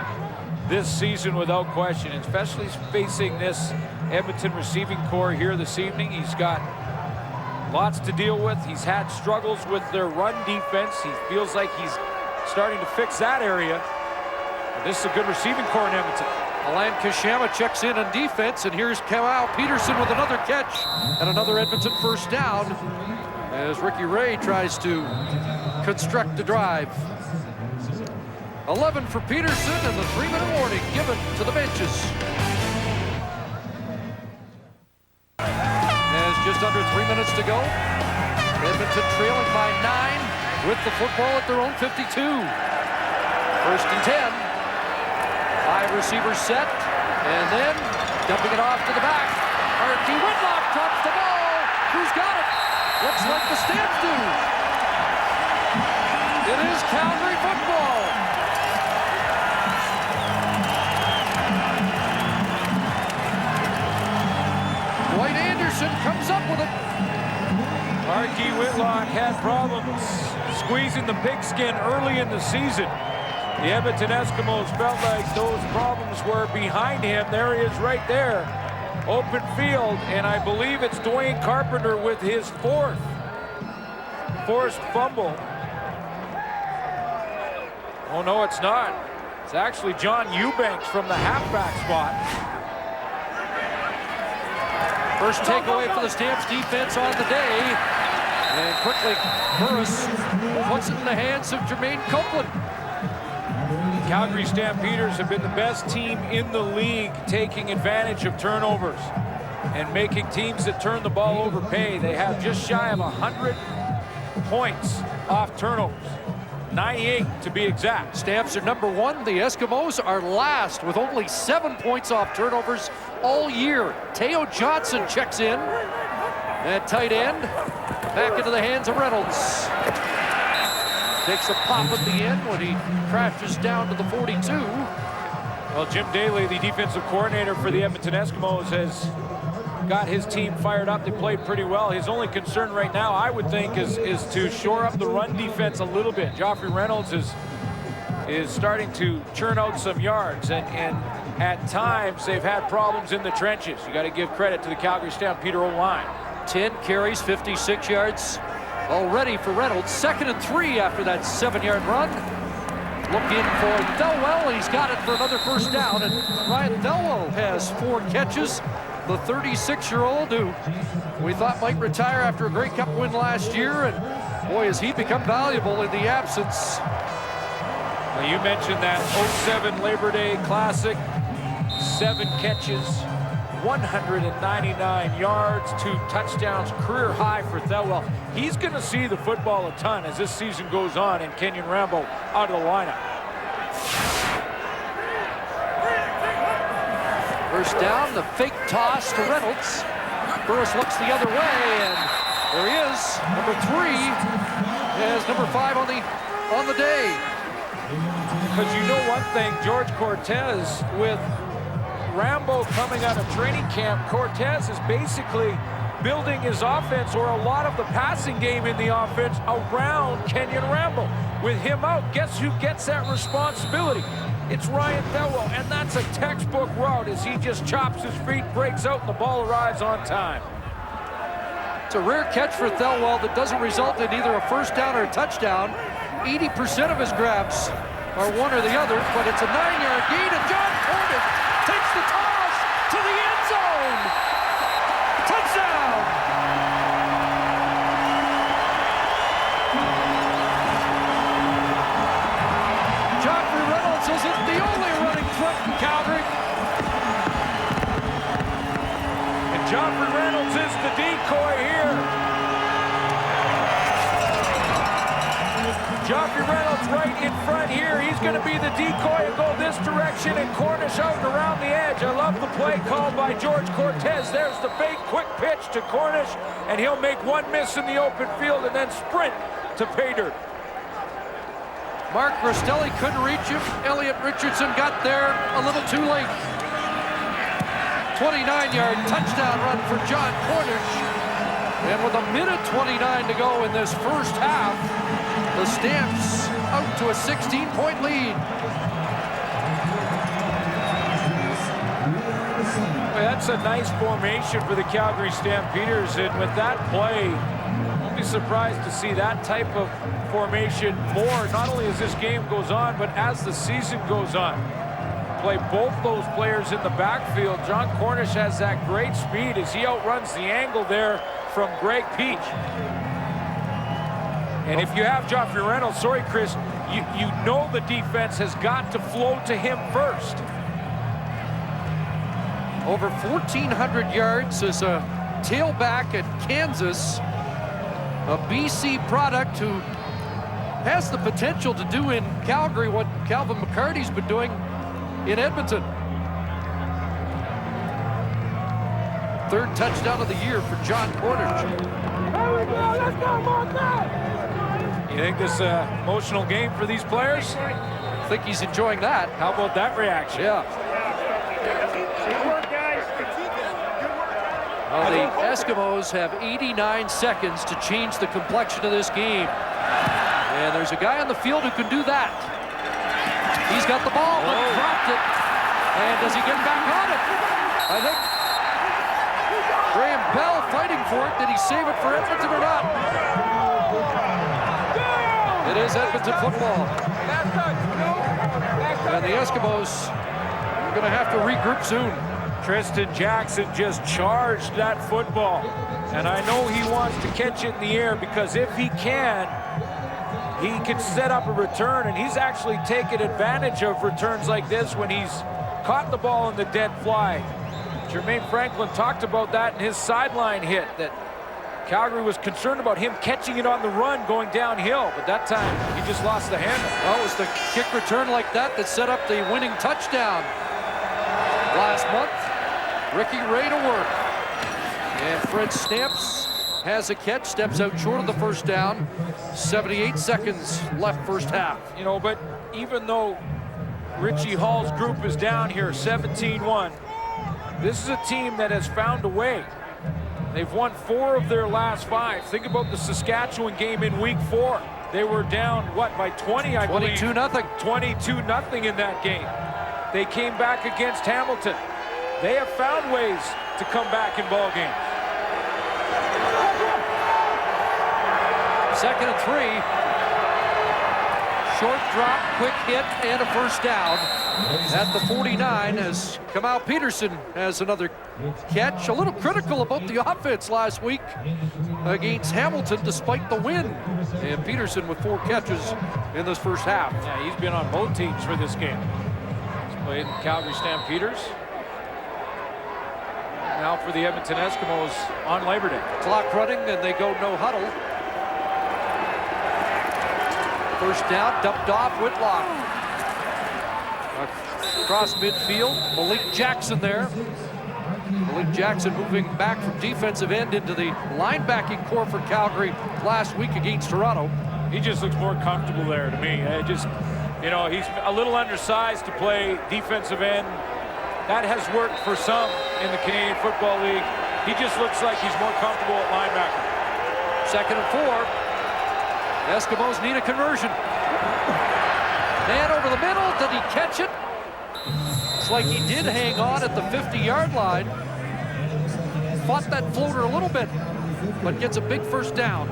this season without question, especially facing this Edmonton receiving core here this evening. He's got lots to deal with. He's had struggles with their run defense. He feels like he's starting to fix that area. This is a good receiving core in Edmonton. Alan Kashama checks in on defense, and here's Kyle Peterson with another catch and another Edmonton first down as Ricky Ray tries to construct a drive. 11 for Peterson, and the 3-minute warning given to the benches. As just under 3 minutes to go, Edmonton trailing by 9 with the football at their own 52. First and 10. 5 receivers set, and then dumping it off to the back. Ricky Whitlock drops the ball. Who's got it? Looks like the Stamps do. It is Calgary football. Dwight Anderson comes up with it. Ricky Whitlock had problems squeezing the pigskin early in the season. The Edmonton Eskimos felt like those problems were behind him. There he is right there. Open field, and I believe it's Dwayne Carpenter with his fourth forced fumble. Oh, no, it's not. It's actually John Eubanks from the halfback spot. First takeaway for the Stamps defense on the day. And quickly, Burris puts it in the hands of Jermaine Copeland. Calgary Stampeders have been the best team in the league taking advantage of turnovers. and making teams that turn the ball over pay. They have just shy of 100 points off turnovers. 98 to be exact. Stamps are number 1. The Eskimos are last with only 7 points off turnovers all year. Teo Johnson checks in at tight end. Back into the hands of Reynolds. Takes a pop at the end when he crashes down to the 42. Well, Jim Daly, the defensive coordinator for the Edmonton Eskimos, has got his team fired up. They played pretty well. His only concern right now, I would think, is to shore up the run defense a little bit. Joffrey Reynolds is starting to churn out some yards, and at times they've had problems in the trenches. You got to give credit to the Calgary Stampeder O-line. 10 carries, 56 yards already for Reynolds. 2nd and 3 after that 7-yard run. Looking for Thelwell. He's got it for another first down, and Ryan Thelwell has 4 catches. The 36-year-old who we thought might retire after a Grey Cup win last year, and boy, has he become valuable in the absence. Well, you mentioned that 07 Labor Day Classic. 7 catches, 199 yards, 2 touchdowns, career high for Thelwell. He's going to see the football a ton as this season goes on, and Kenyon Rambo out of the lineup. First down, the fake toss to Reynolds. Burris looks the other way, and there he is. Number 3 has number 5 on the day. Because you know one thing, George Cortez, with Rambo coming out of training camp, Cortez is basically building his offense, or a lot of the passing game in the offense, around Kenyon Rambo. With him out, guess who gets that responsibility? It's Ryan Thelwell, and that's a textbook route as he just chops his feet, breaks out, and the ball arrives on time. It's a rare catch for Thelwell that doesn't result in either a first down or a touchdown. 80% of his grabs are one or the other, but it's a 9-yard gain, and John Cornish takes the toss to the end zone. Touchdown! Joffrey Reynolds isn't the only running threat in Calgary. And Joffrey Reynolds is the decoy here. Joffrey Reynolds right in front here. He's going to be the decoy and go this direction, and Cornish out and around the edge. I love the play called by George Cortez. There's the big quick pitch to Cornish, and he'll make one miss in the open field and then sprint to pay dirt. Mark Rostelli couldn't reach him. Elliot Richardson got there a little too late. 29-yard touchdown run for John Cornish. And with 1:29 to go in this first half, the Stamps out to a 16-point lead. Well, that's a nice formation for the Calgary Stampeders, and with that play, won't be surprised to see that type of formation more, not only as this game goes on, but as the season goes on. Play both those players in the backfield. John Cornish has that great speed as he outruns the angle there from Greg Peach. And if you have Joffrey Reynolds, sorry, Chris, you know the defense has got to flow to him first. Over 1,400 yards as a tailback at Kansas, a BC product who has the potential to do in Calgary what Calvin McCarty's been doing in Edmonton. 3rd touchdown of the year for John Cornish. Here we go, let's go, Mark! You think this emotional game for these players? I think he's enjoying that. How about that reaction? Yeah. Good work, guys. Well, the Eskimos have 89 seconds to change the complexion of this game. And there's a guy on the field who can do that. He's got the ball, but dropped it. And does he get back on it? I think Graham Bell fighting for it. Did he save it for Edmonton or not? It is Edmonton football. And the Eskimos are going to have to regroup soon. Tristan Jackson just charged that football. And I know he wants to catch it in the air, because if he can set up a return, and he's actually taken advantage of returns like this when he's caught the ball in the dead fly. Jermaine Franklin talked about that in his sideline hit, that Calgary was concerned about him catching it on the run going downhill, but that time he just lost the handle. Oh, it was the kick return like that that set up the winning touchdown last month. Ricky Ray to work. And Fred Stamps has a catch, steps out short of the first down. 78 seconds left first half. You know, but even though Richie Hall's group is down here 17-1, this is a team that has found a way. They've won 4 of their last 5. Think about the Saskatchewan game in week 4. They were down, what, by 20, I believe? 22-0. 22-0 in that game. They came back against Hamilton. They have found ways to come back in ball games. 2nd and 3. Short drop, quick hit, and a first down. At the 49 as Kamal Peterson has another catch. A little critical about the offense last week against Hamilton despite the win. And Peterson with 4 catches in this first half. Yeah, he's been on both teams for this game. He's played in Calgary Stampeders. Now for the Edmonton Eskimos on Labor Day. Clock running and they go no huddle. First down, dumped off, Whitlock. Across midfield, Malik Jackson there. Malik Jackson moving back from defensive end into the linebacking core for Calgary last week against Toronto. He just looks more comfortable there to me. You know, he's a little undersized to play defensive end. That has worked for some in the Canadian Football League. He just looks like he's more comfortable at linebacker. 2nd and 4. Eskimos need a conversion. Man over the middle, did he catch it? It's like he did hang on at the 50-yard line. Fought that floater a little bit, but gets a big first down.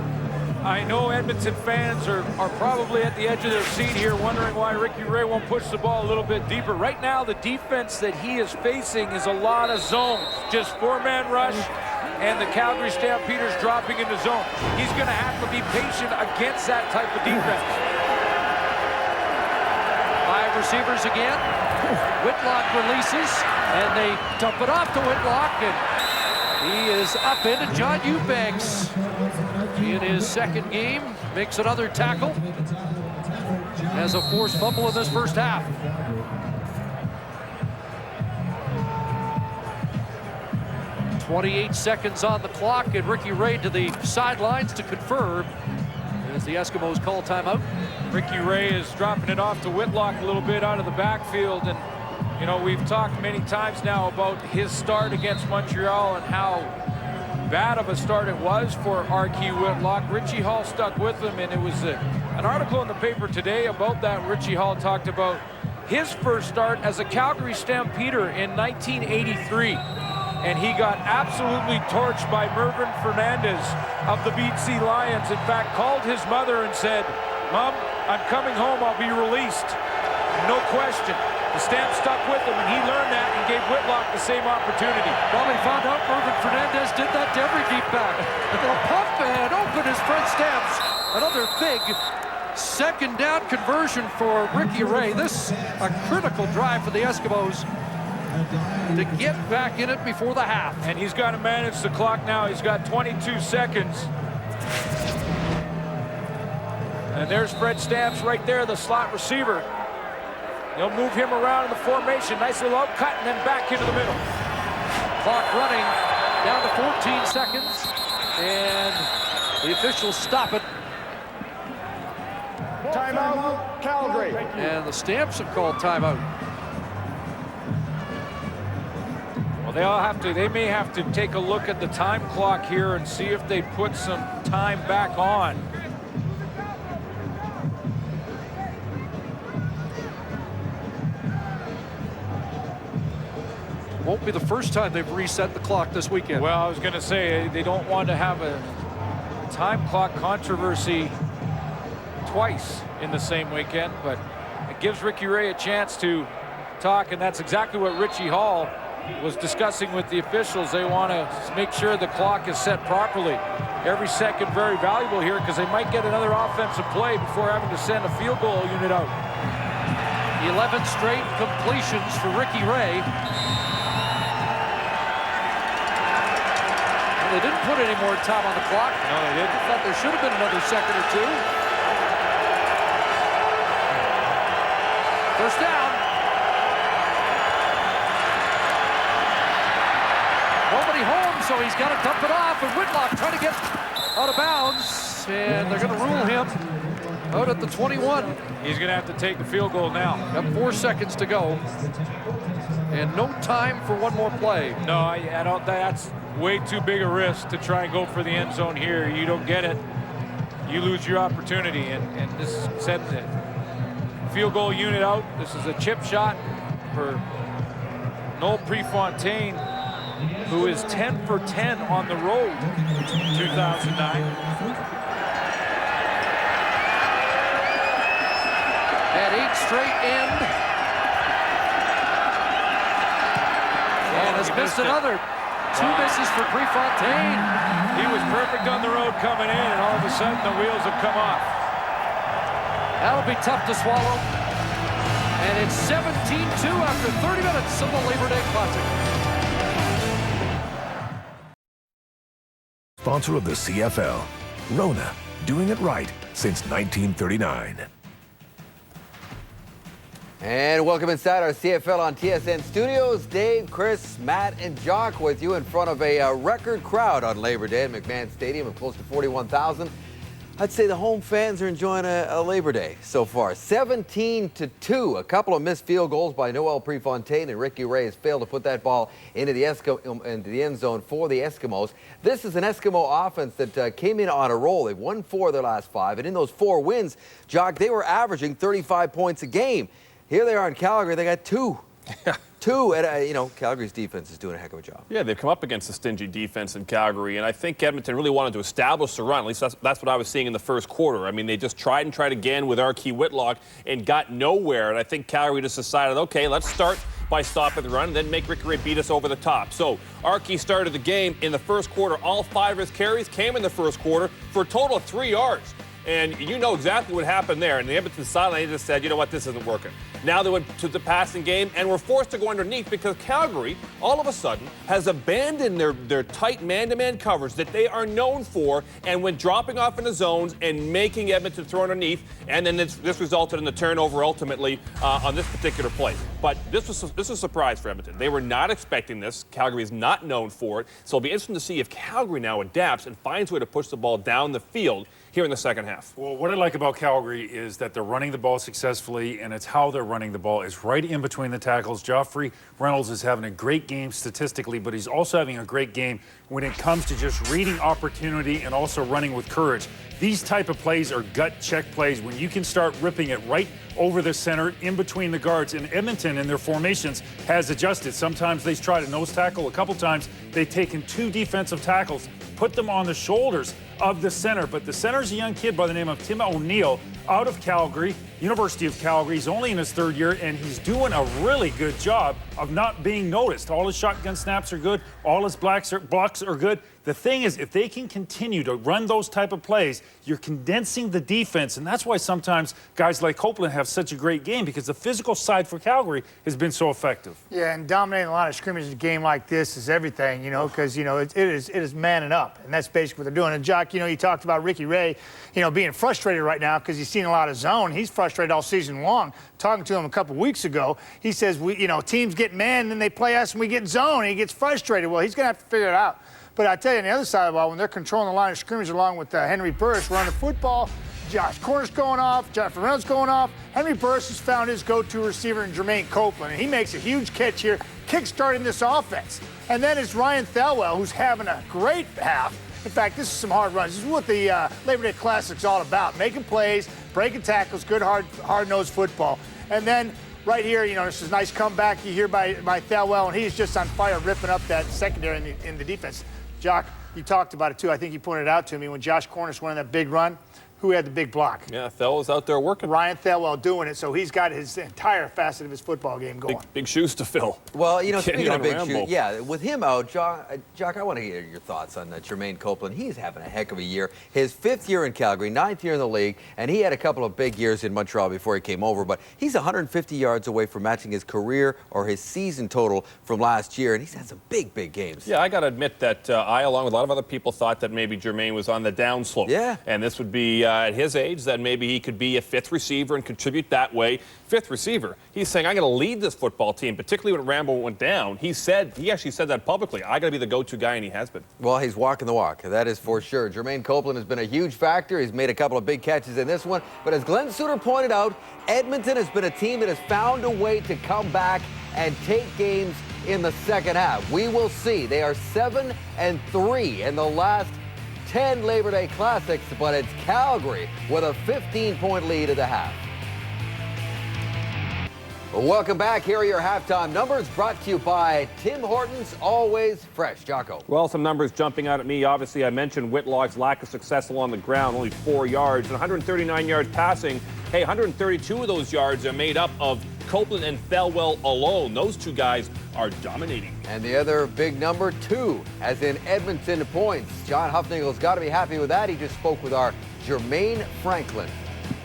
I know Edmonton fans are probably at the edge of their seat here wondering why Ricky Ray won't push the ball a little bit deeper. Right now, the defense that he is facing is a lot of zones. Just 4-man rush and the Calgary Stampeders dropping into zone. He's going to have to be patient against that type of defense. 5 receivers again. Whitlock releases, and they dump it off to Whitlock, and he is up into John Eubanks. In his 2nd game, makes another tackle. Has a forced fumble in this first half. .28 seconds on the clock, and Ricky Ray to the sidelines to confer as the Eskimos call timeout. Ricky Ray is dropping it off to Whitlock a little bit out of the backfield, and you know, we've talked many times now about his start against Montreal and how bad of a start it was for R.Q. Whitlock. Richie Hall stuck with him, and it was an article in the paper today about that. Richie Hall talked about his first start as a Calgary Stampeder in 1983, and he got absolutely torched by Mervyn Fernandez of the BC Lions. In fact, called his mother and said, "Mom, I'm coming home, I'll be released." No question. The Stamp stuck with him, and he learned that and gave Whitlock the same opportunity. Probably found out Mervyn Fernandez did that to every deep back. A little pump and open as Fred Stamps. Another big 2nd down conversion for Ricky Ray. This a critical drive for the Eskimos to get back in it before the half. And he's got to manage the clock now. He's got 22 seconds. And there's Fred Stamps right there, the slot receiver. They'll move him around in the formation. Nice little out cut and then back into the middle. Clock running down to 14 seconds. And the officials stop it. Timeout, Calgary. And the Stamps have called timeout. Well, they may have to take a look at the time clock here and see if they put some time back on. Won't be the first time they've reset the clock this weekend. Well, I was going to say they don't want to have a time clock controversy twice in the same weekend, but it gives Ricky Ray a chance to talk, and that's exactly what Richie Hall was discussing with the officials. They want to make sure the clock is set properly. Every second very valuable here because they might get another offensive play before having to send a field goal unit out. 11 straight completions for Ricky Ray. they didn't put any more time on the clock. No, they didn't. I thought there should have been another second or two. First down. Nobody home, so he's got to dump it off. And Whitlock trying to get out of bounds. And they're going to rule him out at the 21. He's going to have to take the field goal now. Got 4 seconds to go. And no time for one more play. No, I don't. That's way too big a risk to try and go for the end zone here. You don't get it, you lose your opportunity. And this sends it. Field goal unit out. This is a chip shot for Noel Prefontaine, who is 10 for 10 on the road in 2009. At 8 straight end. And has missed another. 2 misses for Prefontaine. He was perfect on the road coming in, and all of a sudden the wheels have come off. That'll be tough to swallow. And it's 17-2 after 30 minutes of the Labor Day Classic. Sponsor of the CFL, Rona, doing it right since 1939. And welcome inside our CFL on TSN studios. Dave, Chris, Matt, and Jock with you in front of a record crowd on Labor Day at McMahon Stadium of close to 41,000. I'd say the home fans are enjoying a Labor Day so far. 17-2. A couple of missed field goals by Noel Prefontaine, and Ricky Ray has failed to put that ball into the end zone for the Eskimos. This is an Eskimo offense that came in on a roll. They've won 4 of their last 5, and in those 4 wins, Jock, they were averaging 35 points a game. Here they are in Calgary. They got 2. 2. And, Calgary's defense is doing a heck of a job. Yeah, they've come up against a stingy defense in Calgary, and I think Edmonton really wanted to establish the run. At least that's what I was seeing in the first quarter. I mean, they just tried again with Archie Whitlock and got nowhere. And I think Calgary just decided, okay, let's start by stopping the run and then make Ricky Ray beat us over the top. So Archie started the game in the first quarter. All 5 of his carries came in the first quarter for a total of 3 yards. And you know exactly what happened there. And the Edmonton sideline just said, you know what, this isn't working. Now they went to the passing game and were forced to go underneath because Calgary, all of a sudden, has abandoned their tight man-to-man coverage that they are known for and went dropping off into zones and making Edmonton throw underneath. And then this resulted in the turnover ultimately on this particular play. But this was a surprise for Edmonton. They were not expecting this. Calgary is not known for it. So it'll be interesting to see if Calgary now adapts and finds a way to push the ball down the field here in the second half. Well, what I like about Calgary is that they're running the ball successfully, and it's how they're running the ball. It's right in between the tackles. Joffrey Reynolds is having a great game statistically, but he's also having a great game when it comes to just reading opportunity and also running with courage. These type of plays are gut check plays when you can start ripping it right over the center in between the guards. And Edmonton in their formations has adjusted. Sometimes they try to nose tackle. A couple times they've taken 2 defensive tackles, put them on the shoulders of the center. But the center's a young kid by the name of Tim O'Neill out of Calgary, University of Calgary. He's only in his 3rd year, and he's doing a really good job of not being noticed. All his shotgun snaps are good. All his blocks are good. The thing is, if they can continue to run those type of plays, you're condensing the defense, and that's why sometimes guys like Copeland have such a great game, because the physical side for Calgary has been so effective. Yeah, and dominating a lot of scrimmages in a game like this is everything, because, it is manning up, and that's basically what they're doing. And, Jock, you talked about Ricky Ray, being frustrated right now because he's seen a lot of zone. He's frustrated all season long. Talking to him a couple weeks ago, he says, teams get man, and then they play us, and we get zone, and he gets frustrated. Well, he's going to have to figure it out. But I tell you, on the other side of the ball, when they're controlling the line of scrimmage along with Henry Burris running the football, Josh Cornish going off, Jonathan Reynolds going off, Henry Burris has found his go-to receiver in Jermaine Copeland, and he makes a huge catch here, kick-starting this offense. And then it's Ryan Thelwell, who's having a great half. In fact, this is some hard runs. This is what the Labor Day Classic's all about, making plays, breaking tackles, good, hard-nosed football. And then right here, this is a nice comeback you hear by Thelwell, and he's just on fire, ripping up that secondary in the defense. Jock, you talked about it too. I think you pointed it out to me when Josh Cornish went on that big run. who had the big block. Yeah, Thel was out there working. Ryan Thelwell doing it, so he's got his entire facet of his football game going. Big shoes to fill. Well, you know, speaking of big Rambo. shoes, yeah, with him out, Jock, I want to hear your thoughts on Jermaine Copeland. He's having a heck of a year. His 5th year in Calgary, 9th year in the league, and he had a couple of big years in Montreal before he came over, but he's 150 yards away from matching his career or his season total from last year, and he's had some big games. Yeah, I got to admit that I, along with a lot of other people, thought that maybe Jermaine was on the downslope. Yeah. And this would be, at his age, that maybe he could be a 5th receiver and contribute that way. 5th receiver. He's saying, I'm going to lead this football team, particularly when Rambo went down. He actually said that publicly. I got to be the go-to guy, and he has been. Well, he's walking the walk. That is for sure. Jermaine Copeland has been a huge factor. He's made a couple of big catches in this one. But as Glenn Suter pointed out, Edmonton has been a team that has found a way to come back and take games in the second half. We will see. They are 7-3 in the last 10 Labor Day Classics, but it's Calgary with a 15-point lead at the half. Welcome back. Here are your halftime numbers brought to you by Tim Hortons, always fresh. Jocko. Well, some numbers jumping out at me. Obviously, I mentioned Whitlock's lack of success along the ground, only 4 yards, and 139 yards passing. Hey, 132 of those yards are made up of Copeland and Thelwell alone. Those two guys are dominating. And the other big number, 2, as in Edmonton points. John Huffnagel's got to be happy with that. He just spoke with our Jermaine Franklin.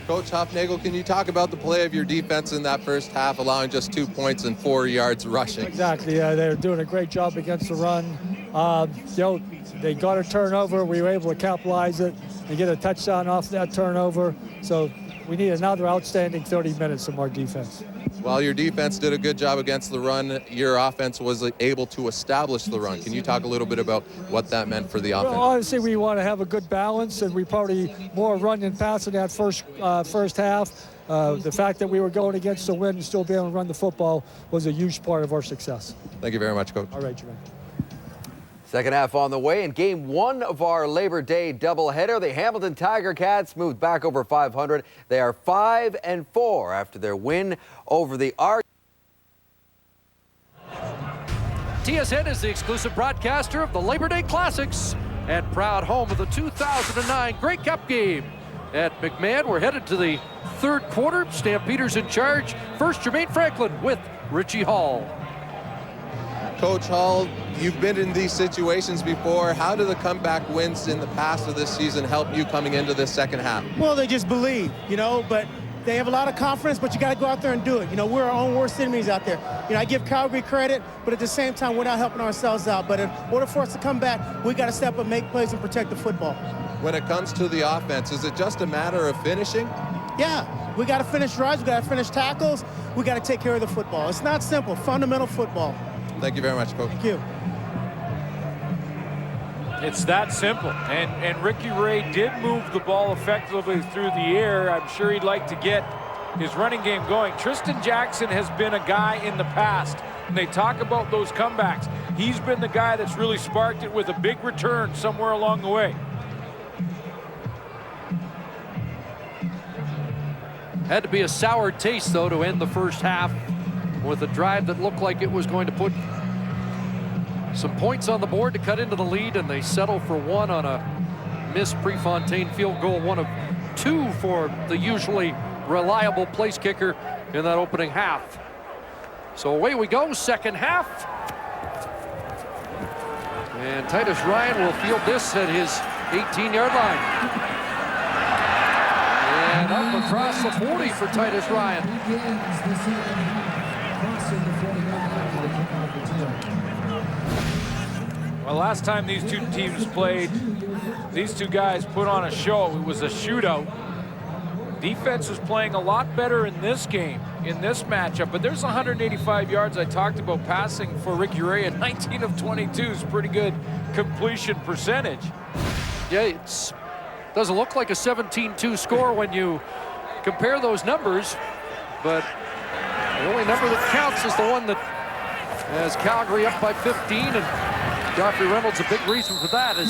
Coach Huffnagel, can you talk about the play of your defense in that first half, allowing just 2 points and 4 yards rushing? Exactly. They're doing a great job against the run. They got a turnover. We were able to capitalize it and get a touchdown off that turnover. So we need another outstanding 30 minutes from our defense. While your defense did a good job against the run, your offense was able to establish the run. Can you talk a little bit about what that meant for the offense? Well, obviously, we want to have a good balance, and we probably more run than pass in that first half. The fact that we were going against the wind and still being able to run the football was a huge part of our success. Thank you very much, Coach. All right, Jermaine. Second half on the way. In game 1 of our Labor Day doubleheader, the Hamilton Tiger Cats moved back over 500. They are 5-4 after their win over the TSN is the exclusive broadcaster of the Labor Day Classics and proud home of the 2009 Grey Cup game. At McMahon, we're headed to the third quarter. Stampeders in charge. First, Jermaine Franklin with Richie Hall. Coach Hall, you've been in these situations before. How do the comeback wins in the past of this season help you coming into this second half? Well, they just believe, but they have a lot of confidence, but you got to go out there and do it. We're our own worst enemies out there. I give Calgary credit, but at the same time, we're not helping ourselves out. But in order for us to come back, we got to step up, make plays, and protect the football. When it comes to the offense, is it just a matter of finishing? Yeah, we got to finish drives, we got to finish tackles, we got to take care of the football. It's not simple, fundamental football. Thank you very much, Coach. Thank you. It's that simple. And Ricky Ray did move the ball effectively through the air. I'm sure he'd like to get his running game going. Tristan Jackson has been a guy in the past, and they talk about those comebacks. He's been the guy that's really sparked it with a big return somewhere along the way. Had to be a sour taste, though, to end the first half with a drive that looked like it was going to put some points on the board to cut into the lead, and they settle for one on a missed Prefontaine field goal, one of 2 for the usually reliable place kicker in that opening half. So away we go, second half. And Titus Ryan will field this at his 18-yard line. And up across the 40 for Titus Ryan. Well, last time these two teams played, these two guys put on a show. It was a shootout. Defense was playing a lot better in this game, in this matchup, but there's 185 yards I talked about passing for Ricky Ray, and 19 of 22 is pretty good completion percentage. Yeah, it doesn't look like a 17-2 score when you compare those numbers, but the only number that counts is the one that has Calgary up by 15, and Joffrey Reynolds a big reason for that as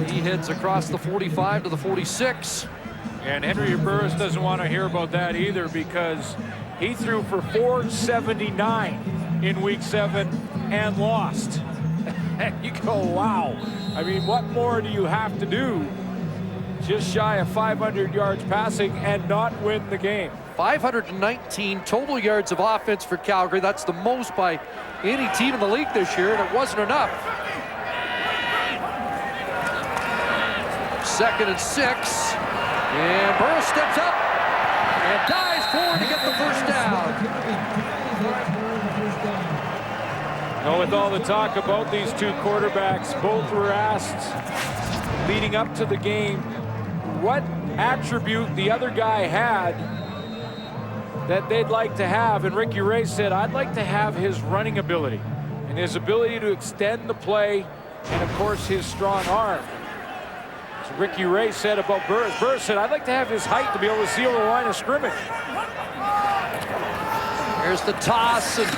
he heads across the 45 to the 46. And Henry Burris doesn't want to hear about that either, because he threw for 479 in week 7 and lost. And you go, wow. I mean, what more do you have to do just shy of 500 yards passing and not win the game. 519 total yards of offense for Calgary. That's the most by any team in the league this year, and it wasn't enough. 2nd and 6. And Burrow steps up and dives forward to get the first down. Well, with all the talk about these two quarterbacks, both were asked leading up to the game what attribute the other guy had that they'd like to have. And Ricky Ray said, I'd like to have his running ability and his ability to extend the play and, of course, his strong arm. So Ricky Ray said about Burris. Burris said, I'd like to have his height to be able to see over the line of scrimmage. Here's the toss, and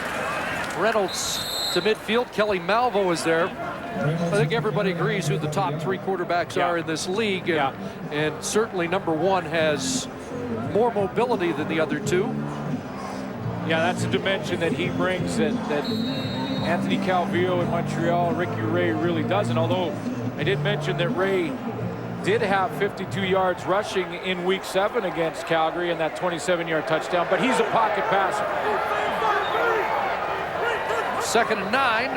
Reynolds to midfield. Kelly Malvo is there. I think everybody agrees who the top 3 quarterbacks are in this league. And certainly number 1 has more mobility than the other 2. Yeah, that's a dimension that he brings that Anthony Calvillo in Montreal, Ricky Ray really doesn't. Although I did mention that Ray did have 52 yards rushing in Week 7 against Calgary and that 27-yard touchdown, but he's a pocket passer. 2nd and 9.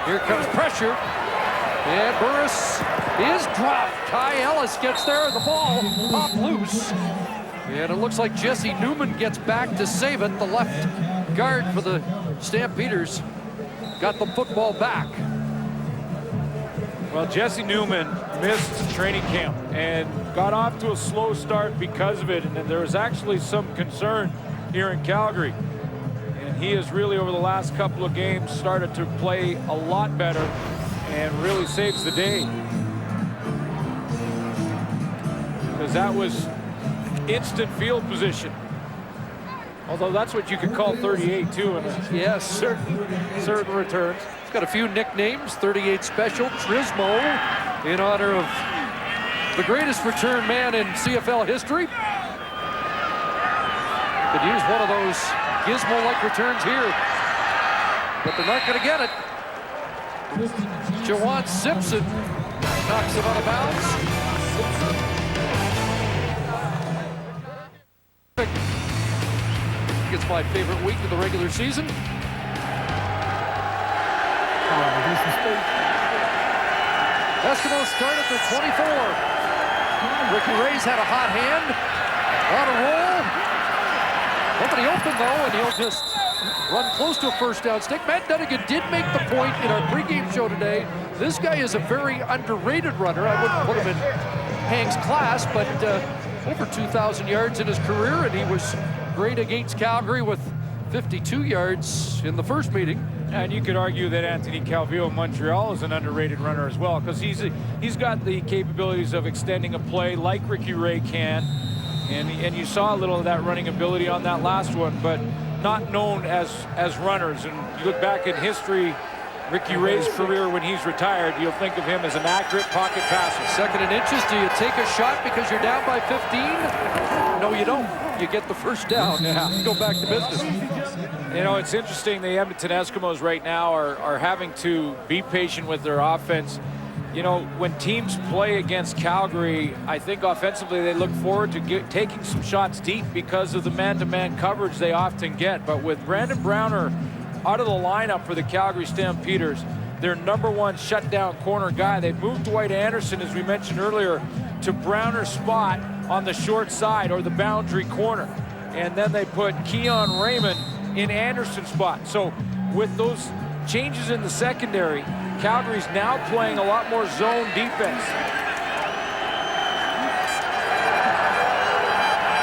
Here comes pressure. And Burris is dropped. Kai Ellis gets there. The ball popped loose. And it looks like Jesse Newman gets back to save it. The left guard for the Stampeders got the football back. Well, Jesse Newman missed training camp and got off to a slow start because of it. And there was actually some concern here in Calgary. He has really, over the last couple of games, started to play a lot better and really saves the day. Because that was instant field position. Although that's what you could call 38 too, and yes, certain returns. He's got a few nicknames. 38 Special, Trismo, in honor of the greatest return man in CFL history. Could use one of those gizmo-like returns here, but they're not going to get it. Jawan Simpson knocks it out of bounds. I think it's my favorite week of the regular season. Eskimos start at their 24. Ricky Ray's had a hot hand, on a roll. Nobody open though, and he'll just run close to a first down stick. Matt Dunnigan did make the point in our pregame show today. This guy is a very underrated runner. I wouldn't put him in Hank's class, but over 2,000 yards in his career, and he was great against Calgary with 52 yards in the first meeting. And you could argue that Anthony Calvillo in Montreal is an underrated runner as well, because he's got the capabilities of extending a play like Ricky Ray can. And you saw a little of that running ability on that last one, but not known as runners. And you look back in history, Ricky Ray's career when he's retired, you'll think of him as an accurate pocket passer. 2nd and inches, do you take a shot because you're down by 15? No, you don't. You get the first down. Yeah. Go back to business. You know, it's interesting, the Edmonton Eskimos right now are having to be patient with their offense. You know, when teams play against Calgary, I think offensively they look forward to taking some shots deep because of the man-to-man coverage they often get. But with Brandon Browner out of the lineup for the Calgary Stampeders, their #1 shutdown corner guy, they've moved Dwight Anderson, as we mentioned earlier, to Browner's spot on the short side or the boundary corner. And then they put Keon Raymond in Anderson's spot. So with those changes in the secondary, Calgary's now playing a lot more zone defense.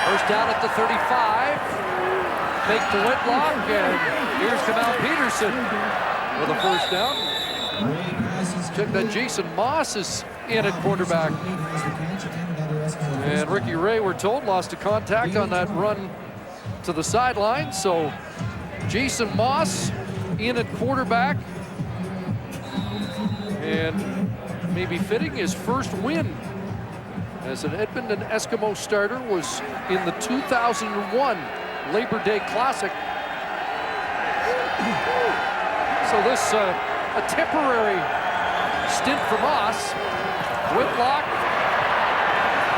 First down at the 35. Fake to Whitlock, and here's Kamal Peterson with a first down. Check that Jason Moss is in at quarterback. And Ricky Ray, we're told, lost to contact on that run to the sideline. So Jason Moss in at quarterback. And maybe fitting his first win as an Edmonton Eskimo starter was in the 2001 Labor Day Classic. So this a temporary stint for Moss. Whitlock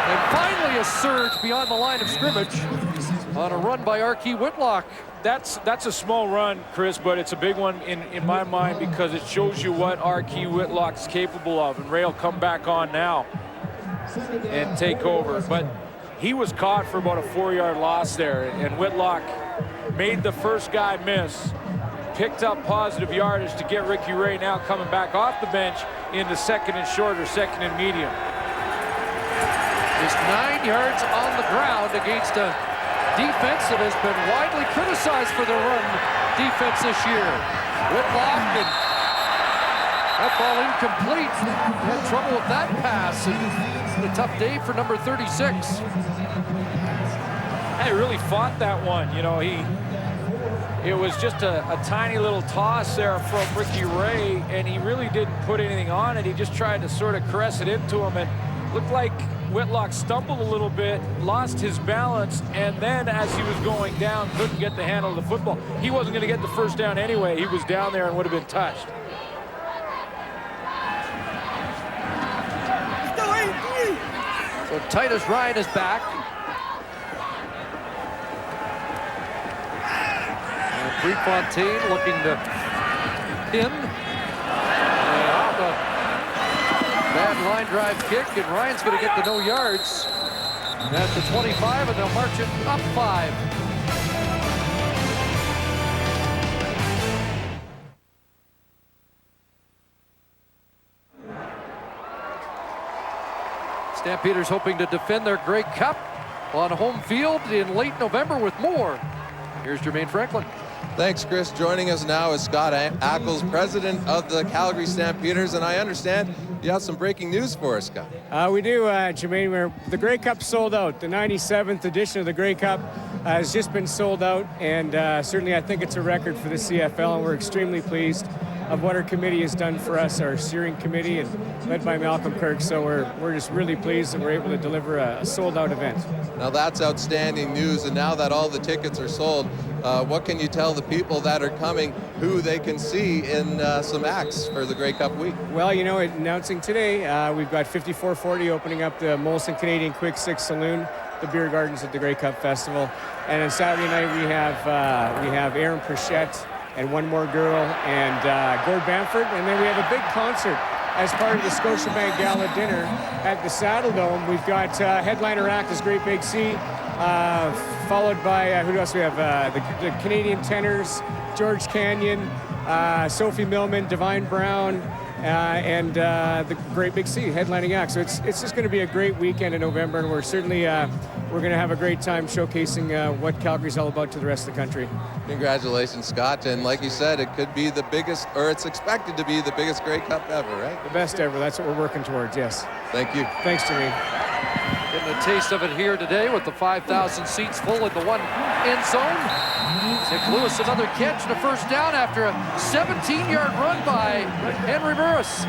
And finally a surge beyond the line of scrimmage on a run by Archie Whitlock. That's a small run, Chris, but it's a big one in my mind because it shows you what Archie Whitlock's capable of. And Ray will come back on now and take over. But he was caught for about a 4-yard loss there, and Whitlock made the first guy miss, picked up positive yardage to get Ricky Ray now coming back off the bench into second and short or second and medium. Just 9 yards on the ground against a defense that has been widely criticized for their run defense this year. Whitlock, and that ball incomplete. Had trouble with that pass, and a tough day for number 36. He really fought that one. You know, it was just a tiny little toss there from Ricky Ray, and he really didn't put anything on it. He just tried to sort of caress it into him, and looked like Whitlock stumbled a little bit, lost his balance, and then as he was going down, couldn't get the handle of the football. He wasn't going to get the first down anyway. He was down there and would have been touched. So Titus Ryan is back. And Prefontaine looking to pin. And the bad line drive kick, and Ryan's going to get the no yards at the 25, and they'll march it up 5. Stampeders hoping to defend their Grey Cup on home field in late November with more. Here's Jermaine Franklin. Thanks, Chris. Joining us now is Scott Ackles, president of the Calgary Stampeders, and I understand you have some breaking news for us, Scott. We do, Jermaine. The Grey Cup sold out. The 97th edition of the Grey Cup has just been sold out, and certainly I think it's a record for the CFL, and we're extremely pleased of what our committee has done for us, our steering committee, and led by Malcolm Kirk. So we're just really pleased that we're able to deliver a sold-out event. Now that's outstanding news, and now that all the tickets are sold, what can you tell the people that are coming who they can see in some acts for the Grey Cup week? Well, you know, announcing today, we've got 5440 opening up the Molson Canadian Quick Six Saloon, the beer gardens at the Grey Cup Festival. And on Saturday night, we have Aaron Pritchett and One More Girl and Gord Bamford. And then we have a big concert as part of the Scotiabank Gala dinner at the Saddle Dome. We've got headliner act is Great Big Sea, followed by, who else we have? The Canadian Tenors, George Canyon, Sophie Millman, Divine Brown, and the Great Big Sea headlining act. So it's just going to be a great weekend in November, and we're certainly we're going to have a great time showcasing what Calgary's all about to the rest of the country. Congratulations, Scott. And like you said, it could be the biggest, or it's expected to be the biggest Grey Cup ever, right? The best ever. That's what we're working towards, yes. Thank you. Thanks, Jermaine. Getting a taste of it here today with the 5,000 seats full in the one end zone. Nick Lewis, another catch and a first down after a 17-yard run by Henry Burris.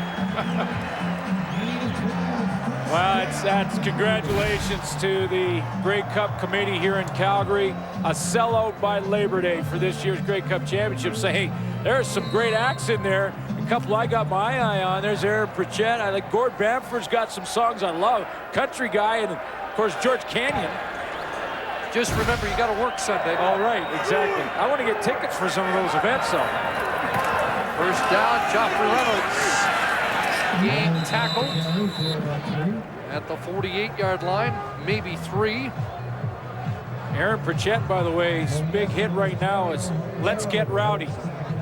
Well, that's congratulations to the Grey Cup committee here in Calgary. A sellout by Labor Day for this year's Grey Cup Championship. Saying there's some great acts in there. A couple I got my eye on. There's Aaron Pritchett. I like Gord Bamford's got some songs I love. Country guy, and of course George Canyon. Just remember, you got to work Sunday. All right, exactly. I want to get tickets for some of those events, though. First down, Joffrey Reynolds. Game tackled at the 48-yard line, maybe 3. Aaron Pritchett, by the way, his big hit right now is Let's Get Rowdy,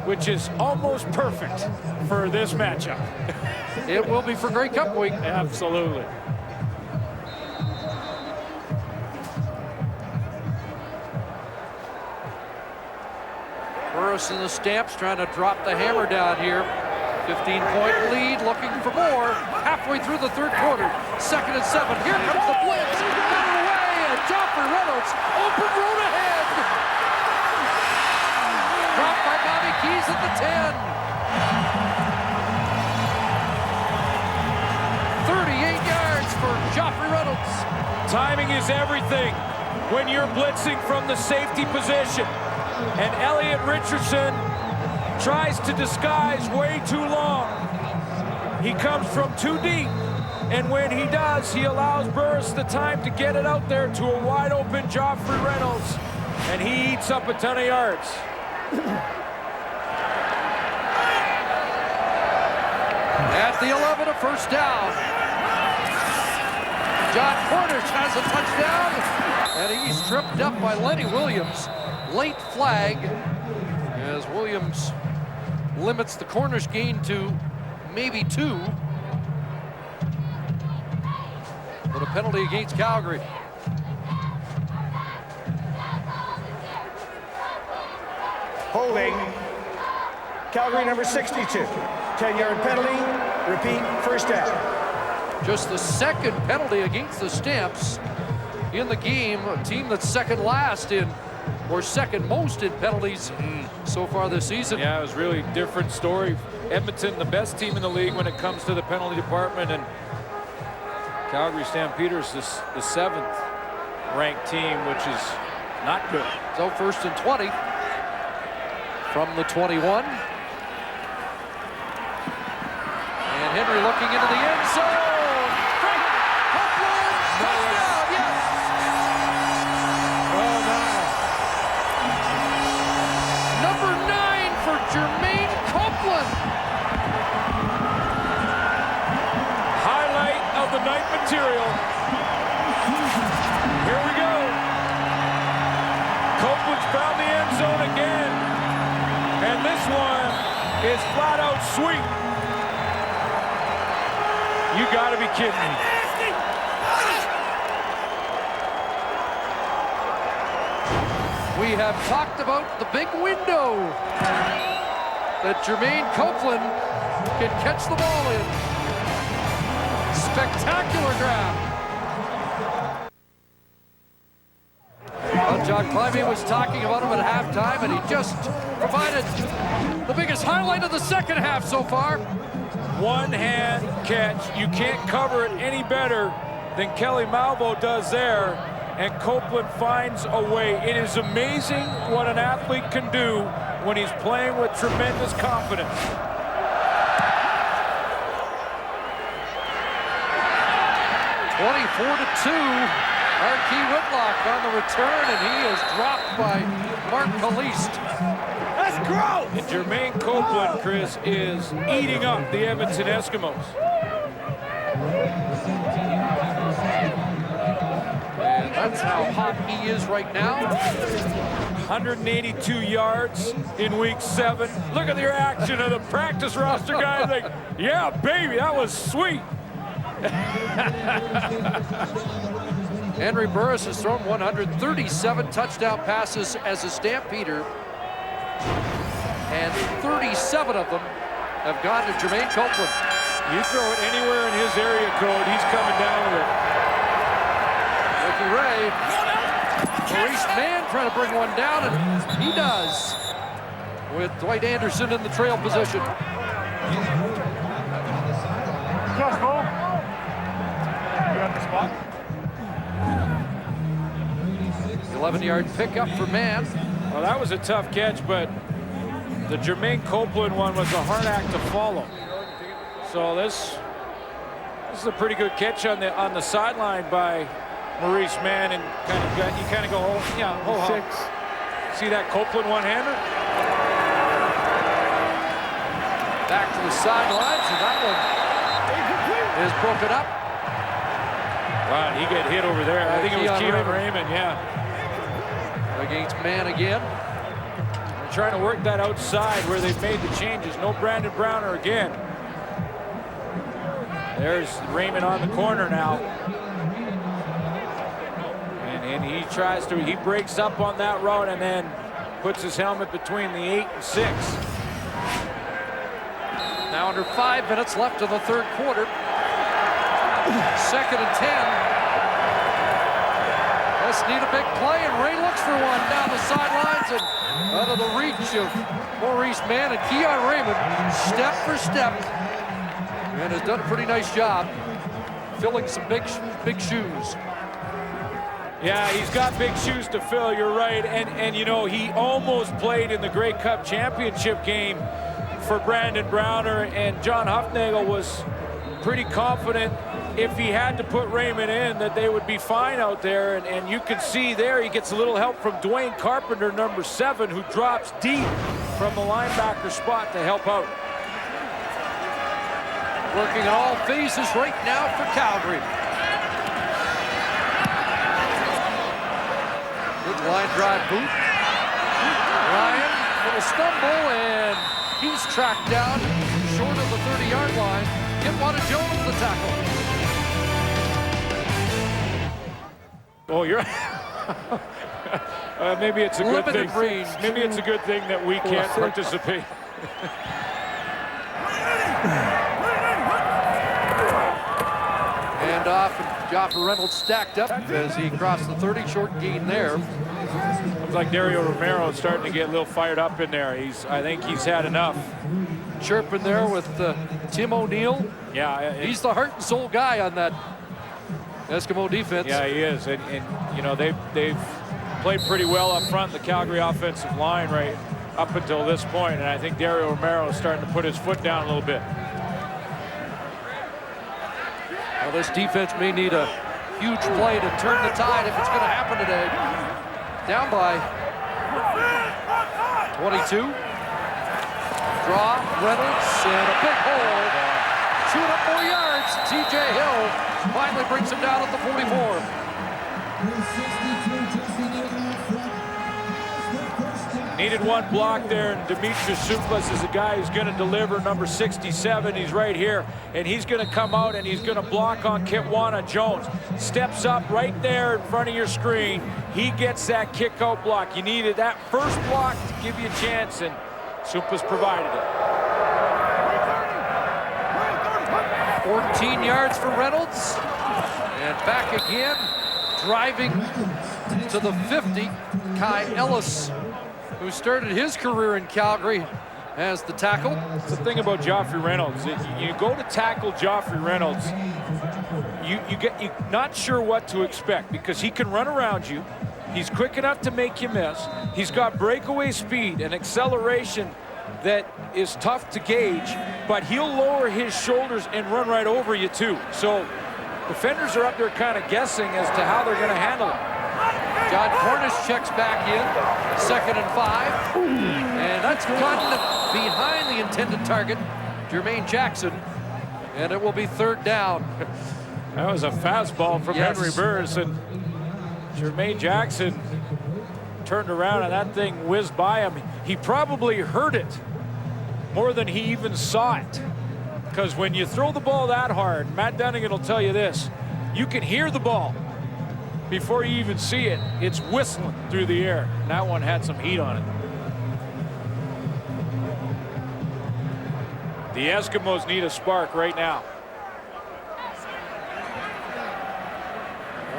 which is almost perfect for this matchup. It will be for Grey Cup week. Absolutely. Burris and the Stamps trying to drop the hammer down here. 15-point lead, looking for more. Halfway through the third quarter. 2nd and 7. Here comes the blitz. Got it away, and Joffrey Reynolds, open road ahead. Dropped by Bobby Keys at the 10. 38 yards for Joffrey Reynolds. Timing is everything when you're blitzing from the safety position. And Elliot Richardson tries to disguise way too long. He comes from too deep, And when he does, he allows Burris the time to get it out there to a wide open Joffrey Reynolds. And he eats up a ton of yards. At the 11, a first down. John Cornish has a touchdown, and he's tripped up by Lenny Williams. Late flag as Williams limits the Cornish gain to maybe 2. But a penalty against Calgary. Holding. Calgary number 62. 10-yard penalty. Repeat, first down. Just the second penalty against the Stamps in the game. A team that's second last in, or second most in penalties so far this season. Yeah, it was really a different story. Edmonton, the best team in the league when it comes to the penalty department, and Calgary Stampeders, the 7th ranked team, which is not good. So first and 20 from the 21. And Henry looking into the end zone. Material. Here we go. Copeland's found the end zone again. And this one is flat out sweet. You got to be kidding me. We have talked about the big window that Jermaine Copeland can catch the ball in. Spectacular grab. Well, John Climbing was talking about him at halftime, and he just provided the biggest highlight of the second half so far. One-hand catch. You can't cover it any better than Kelly Malvo does there, and Copeland finds a way. It is amazing what an athlete can do when he's playing with tremendous confidence. 24-2, Marquis Whitlock on the return, and he is dropped by Mark Caliste. Let's go! And Jermaine Copeland, Chris, is eating up the Edmonton Eskimos. And that's how hot he is right now. 182 yards in week 7. Look at the reaction of the practice roster guys. Like, yeah, baby, that was sweet. Henry Burris has thrown 137 touchdown passes as a Stampeder, and 37 of them have gone to Jermaine Copeland. You throw it anywhere in his area code, he's coming down with it. Ricky Ray, Maurice Mann trying to bring one down, and he does, with Dwight Anderson in the trail position. Just ball. 11-yard pickup for Mann. Well, that was a tough catch, but the Jermaine Copeland one was a hard act to follow. So this is a pretty good catch on the sideline by Maurice Mann, and you kind of go, oh, yeah, see that Copeland one-hander? Back to the sidelines, and that one is broken up. Wow, he got hit over there. I think it was Keon Raymond, yeah. Against Mann again. They're trying to work that outside where they've made the changes. No Brandon Browner again. There's Raymond on the corner now. And he tries to, he breaks up on that route and then puts his helmet between the 8 and 6. Now under 5 minutes left in the third quarter. 2nd and 10. Let's need a big play, and Ray looks for one down the sidelines and out of the reach of Maurice Mann, and Keon Raymond, step for step, and has done a pretty nice job filling some big shoes. Yeah, he's got big shoes to fill, you're right, and you know, he almost played in the Grey Cup championship game for Brandon Browner, and John Huffnagel was pretty confident if he had to put Raymond in, that they would be fine out there. And you can see there he gets a little help from Dwayne Carpenter, number 7, who drops deep from the linebacker spot to help out. Working at all phases right now for Calgary. Good line drive boot. Ryan, little stumble, and he's tracked down short of the 30-yard line. Kitwana Jones, the tackle. Oh, you're... maybe it's a good thing. Range. Maybe it's a good thing that we can't participate. And off, and Joffrey Reynolds stacked up as he crossed the 30, short gain there. Looks like Dario Romero is starting to get a little fired up in there. I think he's had enough. Chirping there with Tim O'Neill. Yeah, he's the heart and soul guy on that Eskimo defense. Yeah, he is, and you know they've played pretty well up front, the Calgary offensive line right up until this point, and I think Dario Romero is starting to put his foot down a little bit. Well, this defense may need a huge play to turn the tide if it's going to happen today. Down by 22. Draw, Reynolds, and a big hole. Shoot up 4 yards. TJ Hill finally brings him down at the 44. Needed one block there, and Demetrius Suplas is a guy who's going to deliver, number 67. He's right here, and he's going to come out and he's going to block on Kitwana Jones. Steps up right there in front of your screen. He gets that kick out block. You needed that first block to give you a chance, and Suplas provided it. 14 yards for Reynolds, and back again, driving to the 50, Kai Ellis, who started his career in Calgary as the tackle. That's the thing about Joffrey Reynolds. You go to tackle Joffrey Reynolds, you're not sure what to expect because he can run around you. He's quick enough to make you miss. He's got breakaway speed and acceleration that is tough to gauge, but he'll lower his shoulders and run right over you too. So defenders are up there kind of guessing as to how they're going to handle it. John Cornish checks back in, 2nd and 5. And that's gotten behind the intended target, Jermaine Jackson. And it will be 3rd down. That was a fastball from Henry Burrs, and Jermaine Jackson turned around and that thing whizzed by him. He probably heard it more than he even saw it. Because when you throw the ball that hard, Matt Dunnigan will tell you this, you can hear the ball before you even see it. It's whistling through the air. And that one had some heat on it. The Eskimos need a spark right now.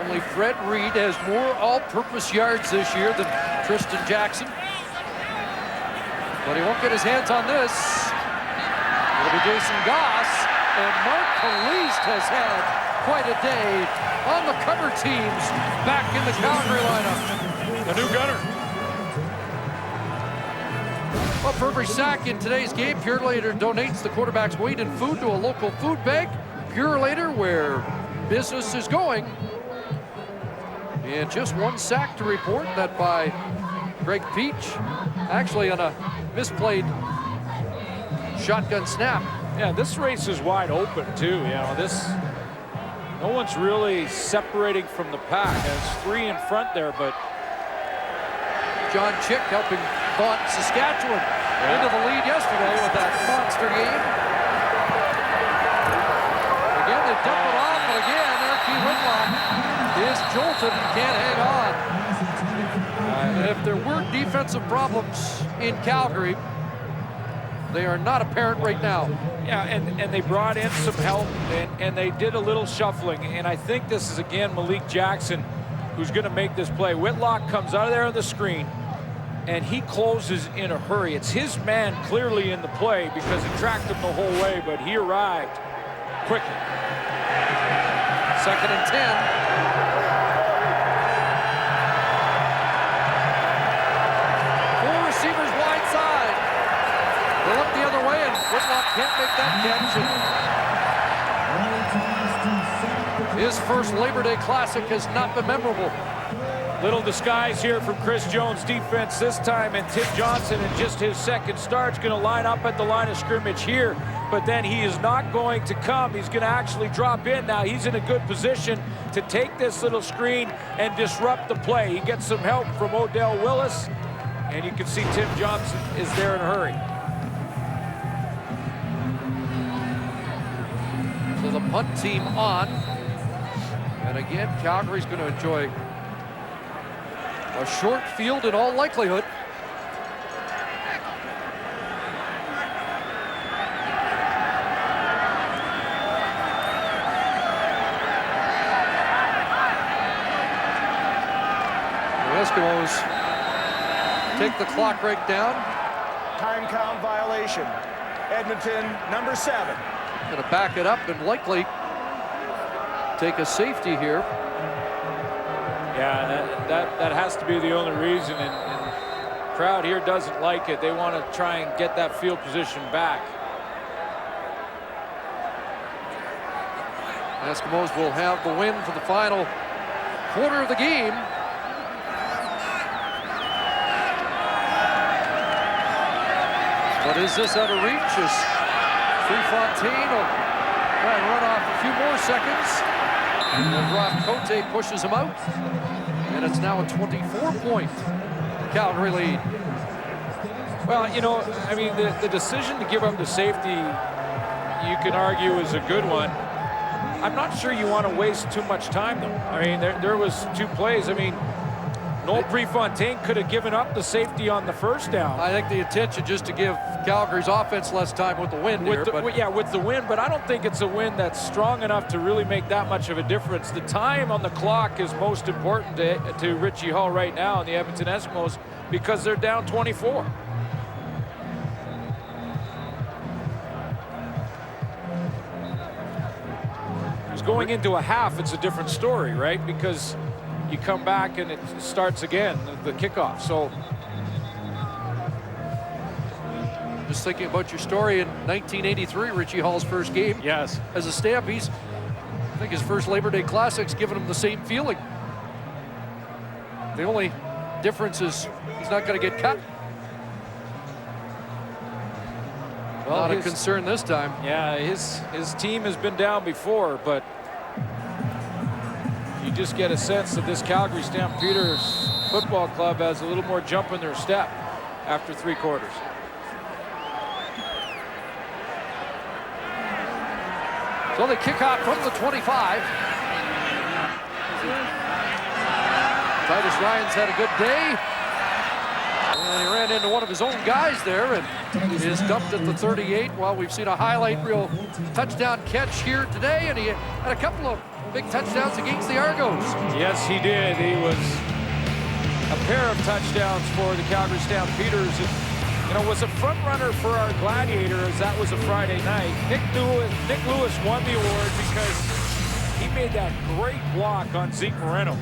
Only Fred Reed has more all-purpose yards this year than Tristan Jackson. But he won't get his hands on this. It'll be Jason Goss. And Mark Kalist has had quite a day on the cover teams back in the Calgary lineup. The new gunner. Well, for every sack in today's game, Purelator donates the quarterback's weight in food to a local food bank. Purelator, where business is going. And just one sack to report, that by Greg Peach, actually on a misplayed shotgun snap. Yeah, this race is wide open too. You know, no one's really separating from the pack. There's 3 in front there, but John Chick helping Vaughan, Saskatchewan into the lead yesterday with that monster game. Again, they dump it off, but again, Erky Whitlock is jolted and can't hang on. If there were defensive problems in Calgary, they are not apparent right now. Yeah, and they brought in some help, and they did a little shuffling. And I think this is, again, Malik Jackson who's going to make this play. Whitlock comes out of there on the screen, and he closes in a hurry. It's his man clearly in the play because it tracked him the whole way, but he arrived quickly. 2nd and 10. Receivers wide side. They look the other way, and Whitlock can't make that catch. His first Labor Day Classic has not been memorable. Little disguise here from Chris Jones' defense this time, and Tim Johnson in just his second start is going to line up at the line of scrimmage here, but then he is not going to come. He's going to actually drop in now. He's in a good position to take this little screen and disrupt the play. He gets some help from Odell Willis, and you can see Tim Johnson is there in a hurry. So the punt team on, and again, Calgary's going to enjoy a short field in all likelihood. The Eskimos take the clock right down. Time count violation. Edmonton, number 7. Going to back it up and likely take a safety here. Yeah, that has to be the only reason, and the crowd here doesn't like it. They want to try and get that field position back. Eskimos will have the win for the final quarter of the game. But is this out of reach? As Fontaine will try and run off a few more seconds. And Rob Cote pushes him out. And it's now a 24-point Calgary lead. Well, you know, I mean, the decision to give up the safety, you can argue, is a good one. I'm not sure you want to waste too much time, though. I mean, there was 2 plays. I mean, Noel Prefontaine could have given up the safety on the first down. I think the intention just to give Calgary's offense less time with the wind here. Yeah, with the wind, but I don't think it's a wind that's strong enough to really make that much of a difference. The time on the clock is most important to Richie Hall right now and the Edmonton Eskimos because they're down 24. Going into a half, it's a different story, right? Because you come back and it starts again, the kickoff. So just thinking about your story in 1983, Richie Hall's first game. Yes. As a Stamp, I think his first Labor Day Classic's given him the same feeling. The only difference is he's not going to get cut. Well, not a concern this time. Yeah, his team has been down before, but you just get a sense that this Calgary Stampeders football club has a little more jump in their step after 3 quarters. So they kick out from the 25. Titus Ryan's had a good day. And he ran into one of his own guys there and is dumped at the 38. Well, we've seen a highlight reel touchdown catch here today, and he had a couple of big touchdowns against the Argos. Yes, he did. He was a pair of touchdowns for the Calgary Stampeders. You know, was a front runner for our Gladiator as that was a Friday night. Nick Lewis won the award because he made that great block on Zeke Moreno.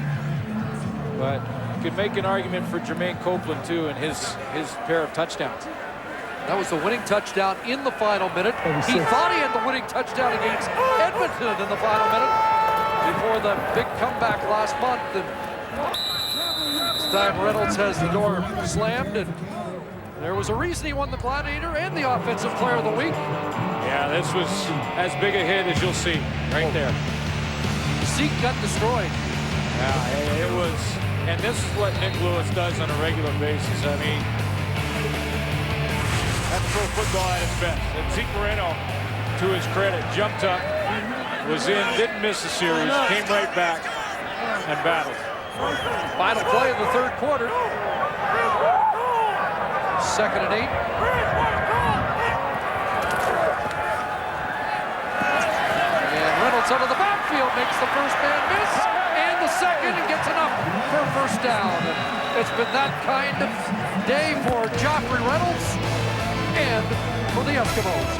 But you could make an argument for Jermaine Copeland too and his pair of touchdowns. That was the winning touchdown in the final minute. He thought he had the winning touchdown against Edmonton in the final minute before the big comeback last month. And this time Reynolds has the door slammed, and there was a reason he won the Gladiator and the Offensive Player of the Week. Yeah, this was as big a hit as you'll see right there. Zeke got destroyed. Yeah, it was, and this is what Nick Lewis does on a regular basis. I mean, that's pro football at its best. And Zeke Moreno, to his credit, jumped up, was in, didn't miss the series, came right back and battled. Final play of the 3rd quarter. 2nd and 8. And Reynolds out of the backfield makes the first man miss, and the second, and gets enough for a first down. And it's been that kind of day for Joffrey Reynolds and for the Eskimos.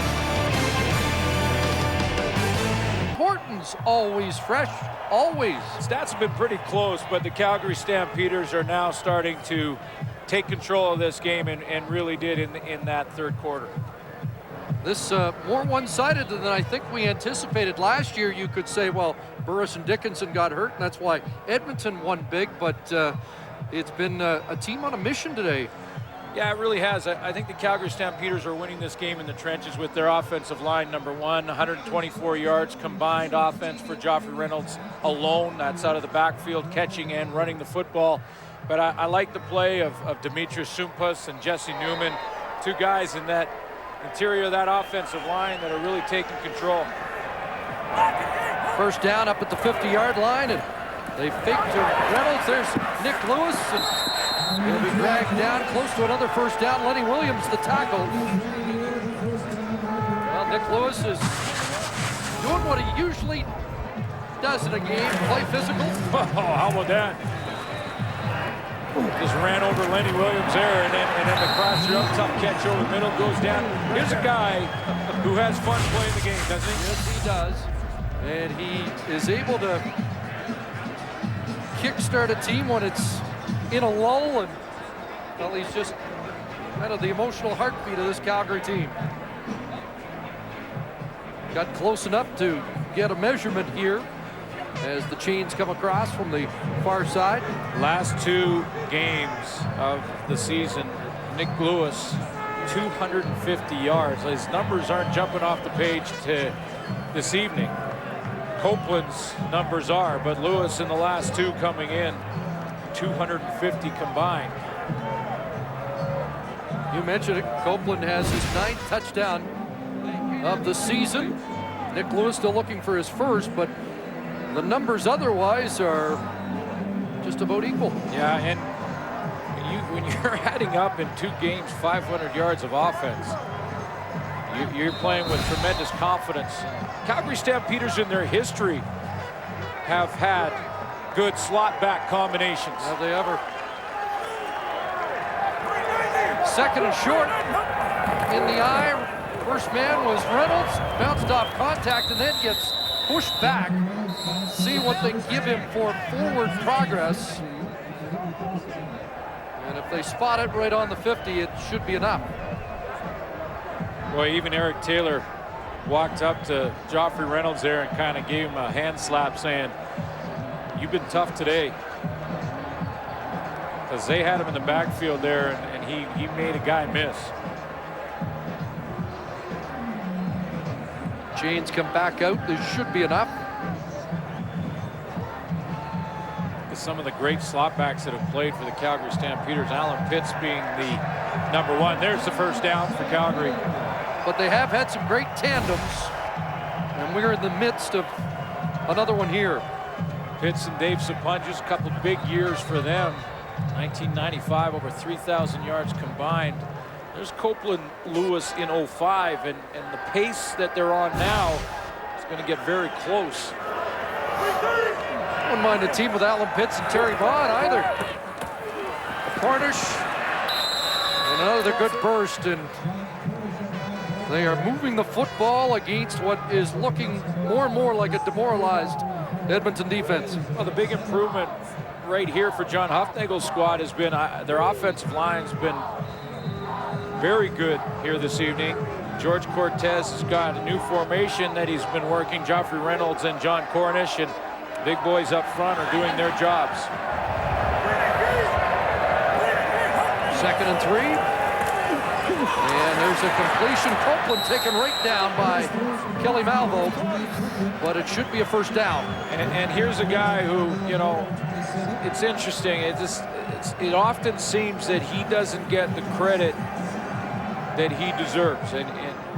Importance always fresh, always. Stats have been pretty close, but the Calgary Stampeders are now starting to take control of this game and really did in that 3rd quarter. This more one-sided than I think we anticipated. Last year, you could say, well, Burris and Dickinson got hurt, and that's why Edmonton won big, but it's been a team on a mission today. Yeah, it really has. I think the Calgary Stampeders are winning this game in the trenches with their offensive line, number one, 124 yards combined offense for Joffrey Reynolds alone. That's out of the backfield, catching and running the football. But I like the play of Demetrius Sumpas and Jesse Newman, two guys in that interior of that offensive line that are really taking control. First down up at the 50-yard line, and they fake to Reynolds. There's Nick Lewis, and he'll be dragged down close to another first down. Lenny Williams, the tackle. Well, Nick Lewis is doing what he usually does in a game, play physical. Oh, how about that? Just ran over Lenny Williams there, and then the crosser up top catch over the middle goes down. Here's a guy who has fun playing the game, doesn't he? Yes, he does. And he is able to kickstart a team when it's in a lull, and well, he's just kind of the emotional heartbeat of this Calgary team. Got close enough to get a measurement here as the chains come across from the far side. Last two games of the season, Nick Lewis, 250 yards. His numbers aren't jumping off the page to this evening. Copeland's numbers are, but Lewis in the last two coming in, 250 combined. You mentioned it, Copeland has his 9th touchdown of the season. Nick Lewis still looking for his first, but the numbers otherwise are just about equal. Yeah, and when you're adding up in 2 games 500 yards of offense, you're playing with tremendous confidence. Calgary Stampeders in their history have had good slot back combinations. Have they ever? Second and short in the eye. First man was Reynolds, bounced off contact and then gets pushed back. See what they give him for forward progress. And if they spot it right on the 50, it should be enough. Boy, even Eric Taylor walked up to Joffrey Reynolds there and kind of gave him a hand slap saying, "You've been tough today." Because they had him in the backfield there, and he made a guy miss. Chains come back out. This should be enough. Some of the great slot backs that have played for the Calgary Stampeders, Alan Pitts being the number one. There's the first down for Calgary. But they have had some great tandems, and we're in the midst of another one here. Pitts and Dave Sapunjas, a couple big years for them. 1995, over 3,000 yards combined. There's Copeland Lewis in 05, and the pace that they're on now is going to get very close. I wouldn't mind a team with Alan Pitts and Terry Vaughn either. Cornish, and another good burst, and they are moving the football against what is looking more and more like a demoralized Edmonton defense. Well, the big improvement right here for John Huffnagel's squad has been their offensive line's been very good here this evening. George Cortez has got a new formation that he's been working. Joffrey Reynolds and John Cornish, and big boys up front are doing their jobs. 2nd and 3. And there's a completion. Copeland taken right down by Kelly Malvo, but it should be a first down. And here's a guy who, you know, it's interesting. It often seems that he doesn't get the credit that he deserves. And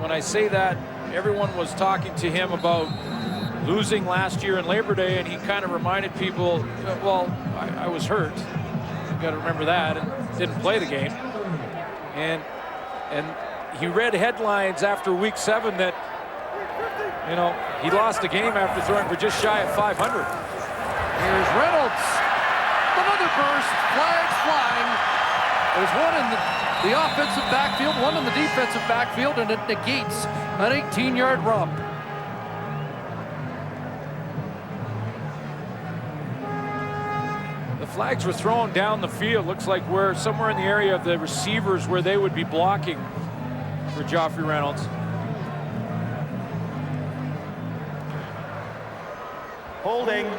when I say that, everyone was talking to him about losing last year in Labor Day, and he kind of reminded people, well, I was hurt. You got to remember that, and didn't play the game. And he read headlines after week 7 that, you know, he lost a game after throwing for just shy of 500. Here's Reynolds. Another burst, flags flying. There's one in the offensive backfield, one in the defensive backfield, and it negates an 18-yard romp. The flags were thrown down the field. Looks like we're somewhere in the area of the receivers where they would be blocking for Joffrey Reynolds. Holding.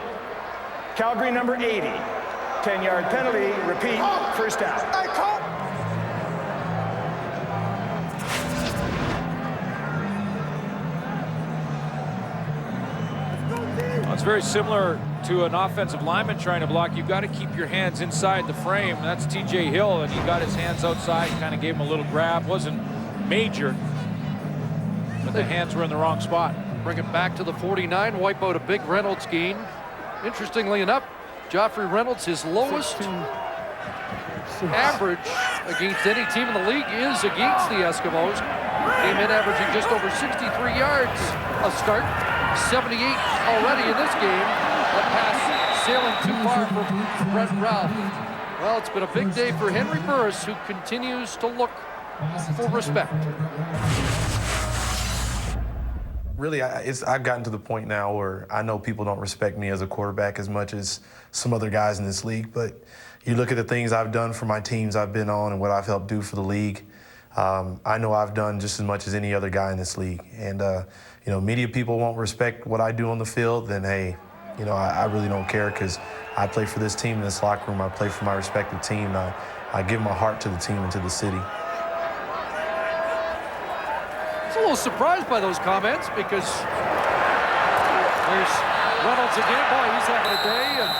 Calgary number 80. 10-yard penalty. Repeat. First down. Well, it's very similar to an offensive lineman trying to block. You've got to keep your hands inside the frame. That's TJ Hill, and he got his hands outside, kind of gave him a little grab. Wasn't major, but the hands were in the wrong spot. Bring it back to the 49, wipe out a big Reynolds gain. Interestingly enough, Joffrey Reynolds, his lowest average against any team in the league is against the Eskimos. Came in averaging just over 63 yards a start, 78 already in this game. That pass sailing too far for Brett Ralph. Well, it's been a big day for Henry Burris, who continues to look for respect. Really, I've gotten to the point now where I know people don't respect me as a quarterback as much as some other guys in this league, but you look at the things I've done for my teams I've been on and what I've helped do for the league. I know I've done just as much as any other guy in this league. And, you know, media people won't respect what I do on the field, then, hey, you know, I really don't care because I play for this team in this locker room. I play for my respective team. I give my heart to the team and to the city. A little surprised by those comments because there's Reynolds again. Boy, he's having a day, and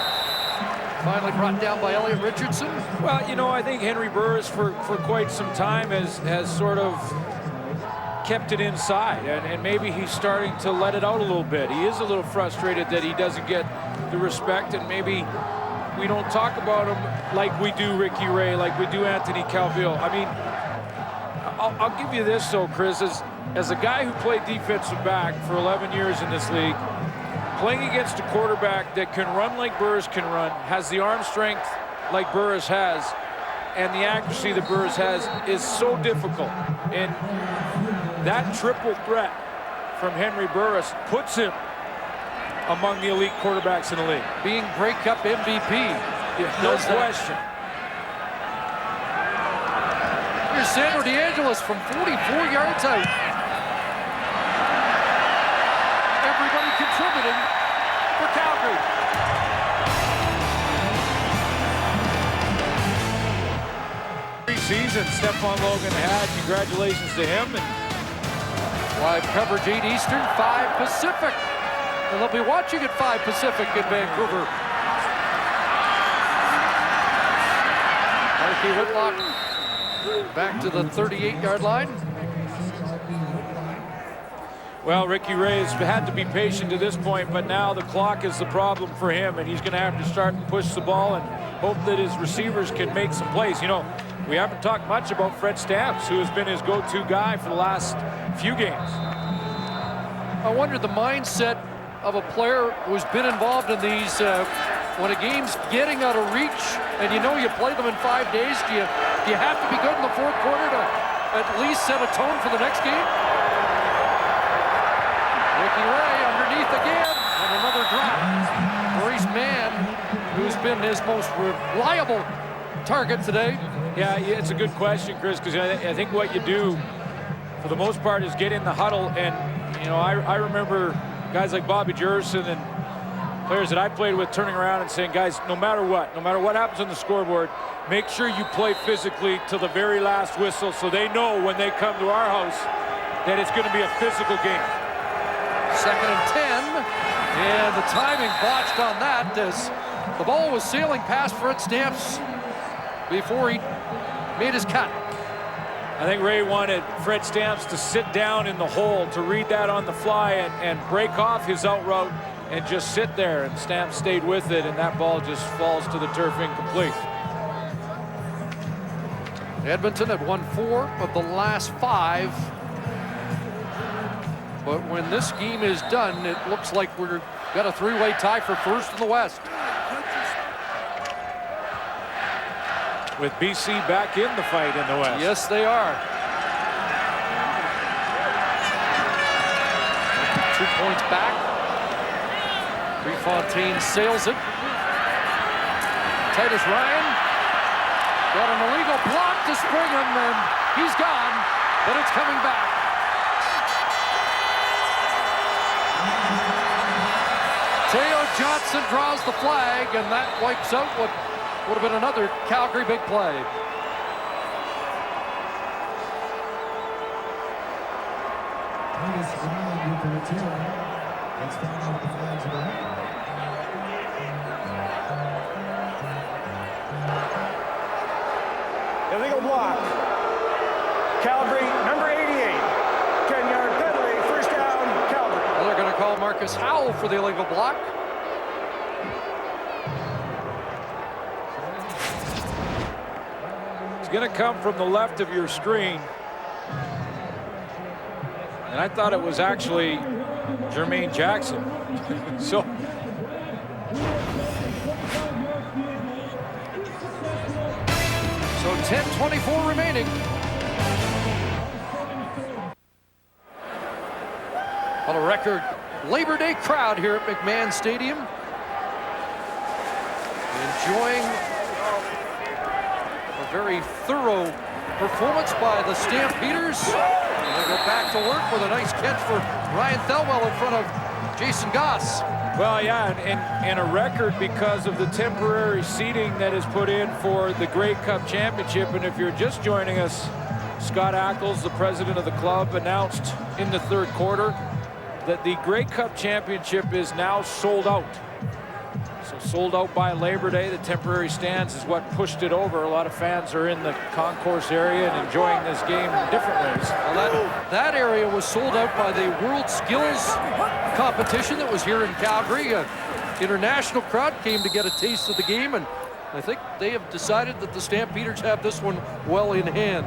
finally brought down by Elliot Richardson. Well, you know, I think Henry Burris for quite some time has sort of kept it inside, and maybe he's starting to let it out a little bit. He is a little frustrated that he doesn't get the respect, and maybe we don't talk about him like we do Ricky Ray, like we do Anthony Calvillo. I mean, I'll give you this, though, Chris, as a guy who played defensive back for 11 years in this league, playing against a quarterback that can run like Burris can run, has the arm strength like Burris has, and the accuracy that Burris has is so difficult. And that triple threat from Henry Burris puts him among the elite quarterbacks in the league. Being Grey Cup MVP. No question. Here's Sandro DeAngelis from 44 yards out. Everybody contributing for Calgary. Preseason, Stephon Logan had. Congratulations to him. And 5 coverage, 8 Eastern, 5 Pacific. And they'll be watching at 5 Pacific in Vancouver. Marky Whitlock back to the 38-yard line. Well, Ricky Ray's had to be patient to this point, but now the clock is the problem for him, and he's going to have to start and push the ball and hope that his receivers can make some plays. You know, we haven't talked much about Fred Stamps, who has been his go-to guy for the last few games. I wonder the mindset of a player who's been involved in these, when a game's getting out of reach and you know you play them in 5 days, do you have to be good in the fourth quarter to at least set a tone for the next game? Ricky Ray underneath again, and another drop. Maurice Mann, who's been his most reliable target today. Yeah, it's a good question, Chris, because I think what you do for the most part is get in the huddle. And, you know, I remember guys like Bobby Jerson and players that I played with turning around and saying, guys, no matter what happens on the scoreboard, make sure you play physically to the very last whistle so they know when they come to our house that it's going to be a physical game. 2nd and 10, and the timing botched on that as the ball was sailing past Fred Stamps before he made his cut. I think Ray wanted Fred Stamps to sit down in the hole to read that on the fly and break off his out route and just sit there, and Stamps stayed with it, and that ball just falls to the turf incomplete. Edmonton had won 4 of the last 5. But when this game is done, it looks like we've got a 3-way tie for first in the West. With BC back in the fight in the West. Yes, they are. 2 points back. Prefontaine sails it. Titus Ryan got an illegal block to spring him, and he's gone, but it's coming back. Teo Johnson draws the flag, and that wipes out what would have been another Calgary big play. Illegal block. Calgary, number 88. 10-yard penalty, first down, Calgary. Well, they're going to call Marcus Howell for the illegal block. It's going to come from the left of your screen. And I thought it was actually Jermaine Jackson. So 10:24 remaining. On a record Labor Day crowd here at McMahon Stadium. Enjoying a very thorough performance by the Stampeders. And they go back to work with a nice catch for Ryan Thelwell in front of Jason Goss. Well, yeah, and a record because of the temporary seating that is put in for the Grey Cup Championship. And if you're just joining us, Scott Ackles, the president of the club, announced in the third quarter that the Grey Cup Championship is now sold out. So sold out by Labor Day. The temporary stands is what pushed it over. A lot of fans are in the concourse area and enjoying this game in different ways. Well, that area was sold out by the World Skills competition that was here in Calgary. An international crowd came to get a taste of the game, and I think they have decided that the Stampeders have this one well in hand.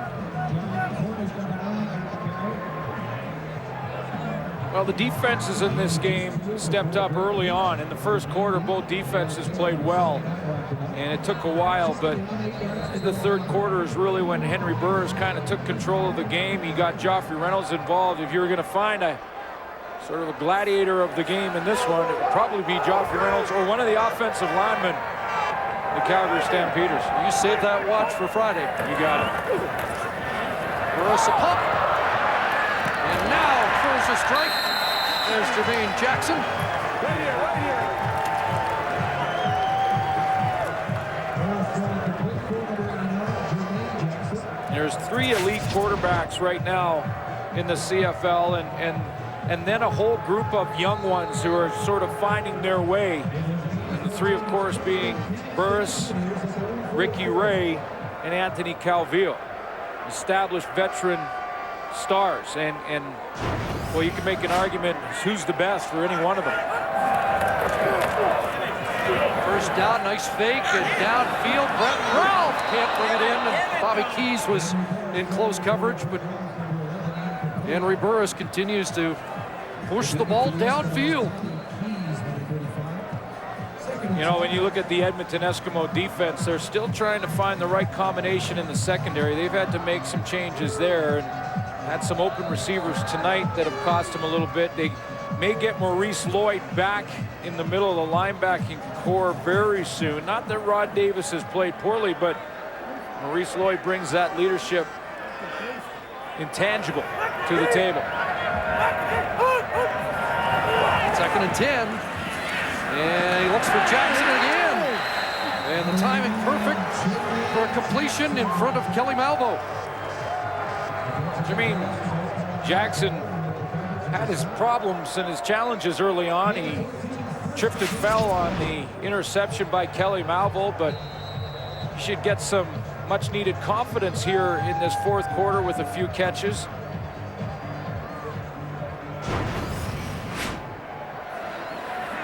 Well, the defenses in this game stepped up early on. In the first quarter, both defenses played well, and it took a while, but in the third quarter is really when Henry Burrs kind of took control of the game. He got Joffrey Reynolds involved. If you were going to find a sort of a gladiator of the game in this one, it would probably be Joffrey Reynolds or one of the offensive linemen, the Calgary Stampeders. You save that watch for Friday. You got it. Burrs a pump. And now throws a strike. There's Jermaine Jackson. Right here. There's 3 elite quarterbacks right now in the CFL, and then a whole group of young ones who are sort of finding their way. And the 3, of course, being Burris, Ricky Ray, and Anthony Calvillo. Established veteran stars, and well, you can make an argument who's the best for any one of them. First down, nice fake, and downfield. Brett Ralph can't bring it in, and Bobby Keys was in close coverage, but Henry Burris continues to push the ball downfield. You know, when you look at the Edmonton Eskimo defense, they're still trying to find the right combination in the secondary. They've had to make some changes there, and had some open receivers tonight that have cost them a little bit. They may get Maurice Lloyd back in the middle of the linebacking core very soon. Not that Rod Davis has played poorly, but Maurice Lloyd brings that leadership intangible to the table. 2nd and 10. And he looks for Jackson again. And the timing perfect for a completion in front of Kelly Malvo. Jermaine Jackson had his problems and his challenges early on. He tripped and fell on the interception by Kelly Malvo, but he should get some much needed confidence here in this fourth quarter with a few catches.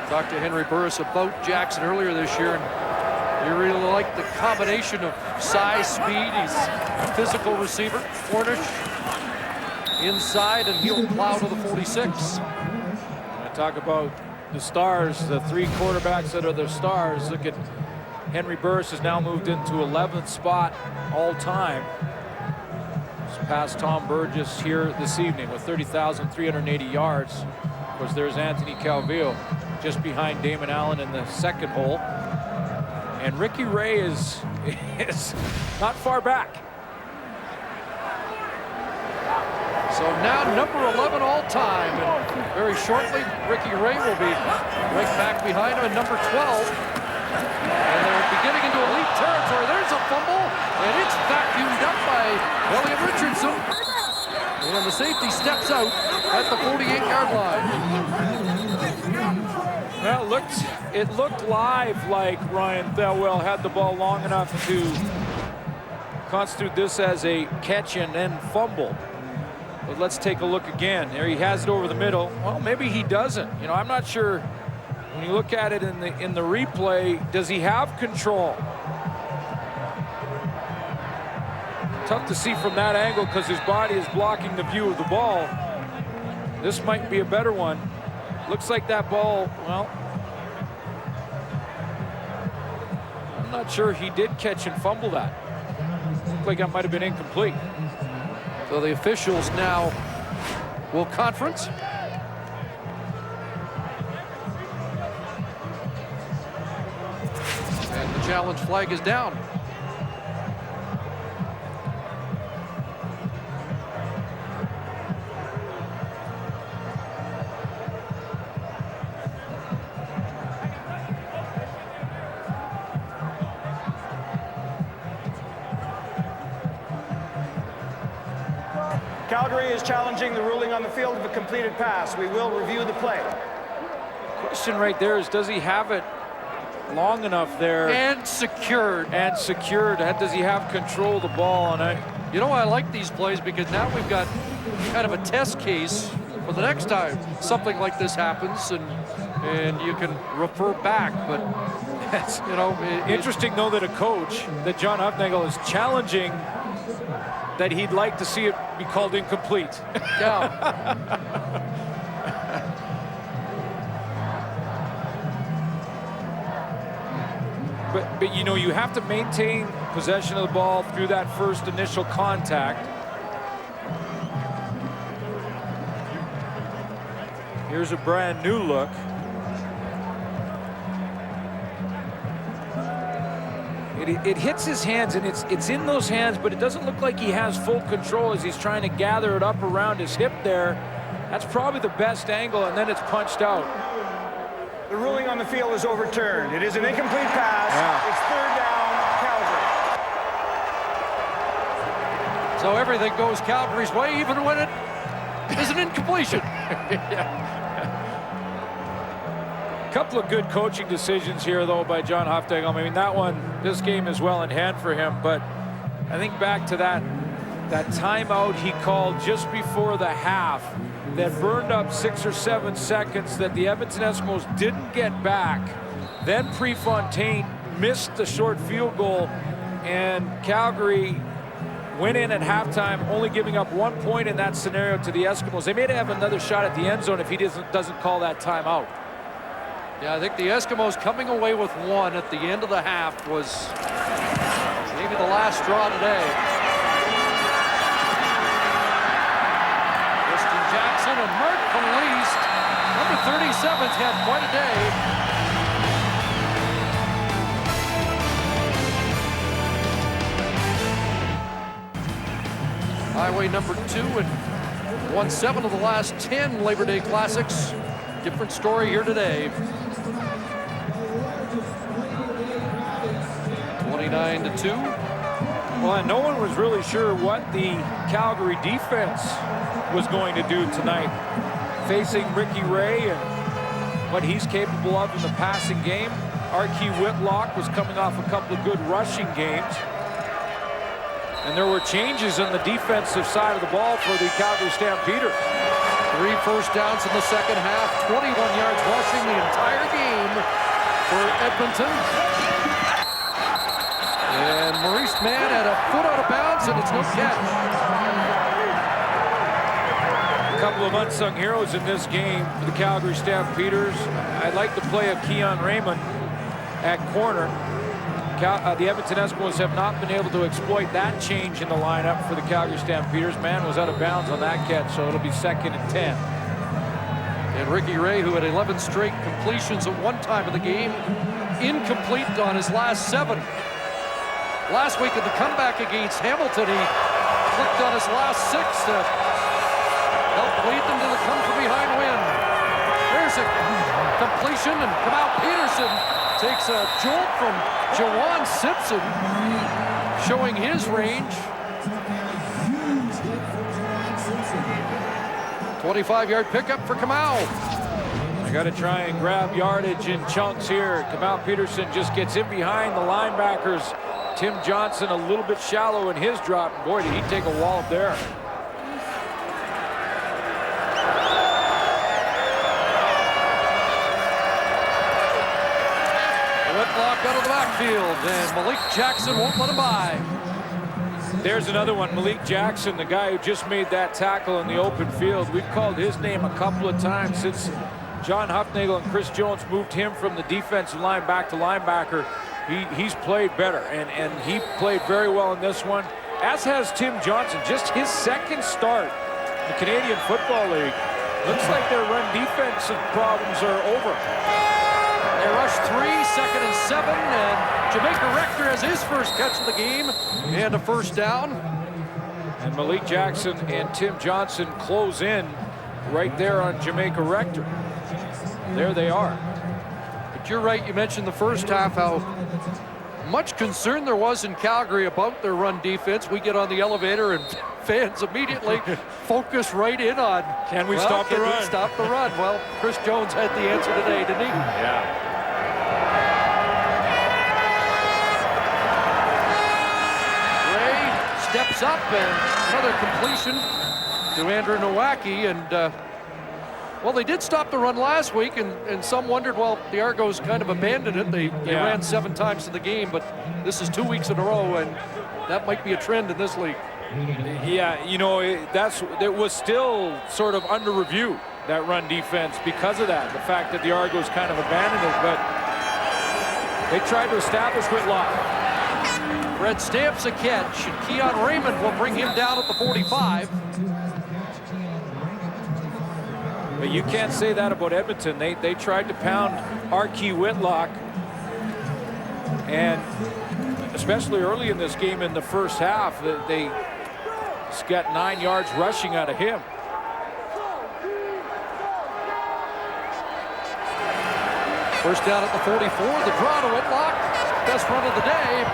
Talked to Henry Burris about Jackson earlier this year, and you really like the combination of size, speed. He's a physical receiver. Cornish inside, and he'll plow to the 46. I talk about the stars, the 3 quarterbacks that are the stars. Look at Henry Burris has now moved into 11th spot all time. He's passed Tom Burgess here this evening with 30,380 yards. Of course, there's Anthony Calvillo just behind Damon Allen in the second hole. And Ricky Ray is not far back. So now number 11 all time. And very shortly, Ricky Ray will be right back behind him at number 12. And they're beginning into elite territory. There's a fumble, and it's vacuumed up by Elliot Richardson. And the safety steps out at the 48-yard line. Well, it looked live like Ryan Thelwell had the ball long enough to constitute this as a catch and then fumble. But let's take a look again. There he has it over the middle. Well, maybe he doesn't. You know, I'm not sure. When you look at it in the replay, does he have control? Tough to see from that angle because his body is blocking the view of the ball. This might be a better one. Looks like that ball, well, I'm not sure he did catch and fumble that. Looked like that might have been incomplete. So the officials now will conference. And the challenge flag is down. Calgary is challenging the ruling on the field of a completed pass. We will review the play. Question right there is, does he have it long enough there? And secured. And secured. Does he have control of the ball? And you know, I like these plays because now we've got kind of a test case for the next time something like this happens, and you can refer back. But it's, you know, interesting though that a coach, that John Hufnagel, is challenging that he'd like to see it be called incomplete. Yeah. But you know, you have to maintain possession of the ball through that first initial contact. Here's a brand new look. It hits his hands, and it's in those hands, but it doesn't look like he has full control as he's trying to gather it up around his hip there. That's probably the best angle, and then it's punched out. The ruling on the field is overturned. It is an incomplete pass. Yeah. It's 3rd down, Calgary. So everything goes Calgary's way, even when it is an incompletion. Yeah. Couple of good coaching decisions here, though, by John Hufnagel. I mean, that one, this game is well in hand for him. But I think back to that timeout he called just before the half that burned up 6 or 7 seconds that the Edmonton Eskimos didn't get back. Then Prefontaine missed the short field goal, and Calgary went in at halftime, only giving up 1 point in that scenario to the Eskimos. They may have another shot at the end zone if he doesn't call that timeout. Yeah, I think the Eskimos coming away with 1 at the end of the half was maybe the last straw today. Justin Jackson and Mark Kalist, number 37's had quite a day. Highway number 2 and won 7 of the last 10 Labor Day Classics. Different story here today. 29-2. Well, and no one was really sure what the Calgary defense was going to do tonight, facing Ricky Ray and what he's capable of in the passing game. Archie Whitlock was coming off a couple of good rushing games. And there were changes on the defensive side of the ball for the Calgary Stampeders. 3 first downs in the second half, 21 yards rushing the entire game for Edmonton. And Maurice Mann had a foot out of bounds, and it's no catch. A couple of unsung heroes in this game for the Calgary Stampeders. I'd like to play a Keon Raymond at corner. The Edmonton Eskimos have not been able to exploit that change in the lineup for the Calgary Stampeders. Mann was out of bounds on that catch, so it'll be 2nd and 10. And Ricky Ray, who had 11 straight completions at one time in the game, incomplete on his last 7. Last week at the comeback against Hamilton, he clicked on his last 6 to lead them to the come-from-behind win. There's a completion, and Kamau Peterson takes a jolt from Jawan Simpson, showing his range. 25-yard pickup for Kamau. They got to try and grab yardage in chunks here. Kamau Peterson just gets in behind the linebackers. Tim Johnson a little bit shallow in his drop. Boy, did he take a wallop there. Whitlock out of the backfield, and Malik Jackson won't let him by. There's another one, Malik Jackson, the guy who just made that tackle in the open field. We've called his name a couple of times since John Hufnagel and Chris Jones moved him from the defensive line back to linebacker. He's played better, and he played very well in this one, as has Tim Johnson. Just his second start in the Canadian Football League. Looks like their run defensive problems are over. They rush 3, 2nd and 7, and Jamaica Rector has his first catch of the game and a first down. And Malik Jackson and Tim Johnson close in right there on Jamaica Rector. There they are. But you're right, you mentioned the first half how much concern there was in Calgary about their run defense. We get on the elevator and fans immediately focus right in on, can we stop the run? Can we stop the run? Well, Chris Jones had the answer today, didn't he? Yeah. Steps up, and another completion to Andrew Nowacki, and well, they did stop the run last week, and some wondered, well, the Argos kind of abandoned it. They ran 7 times in the game, but this is 2 weeks in a row, and that might be a trend in this league. Yeah, you know, it was still sort of under review, that run defense, because of that, the fact that the Argos kind of abandoned it, but they tried to establish Whitlock. Red Stamps a catch, and Keon Raymond will bring him down at the 45. But you can't say that about Edmonton. They tried to pound Archie Whitlock, and especially early in this game in the first half, they just got 9 yards rushing out of him. First down at the 44, the draw to Whitlock, best run of the day.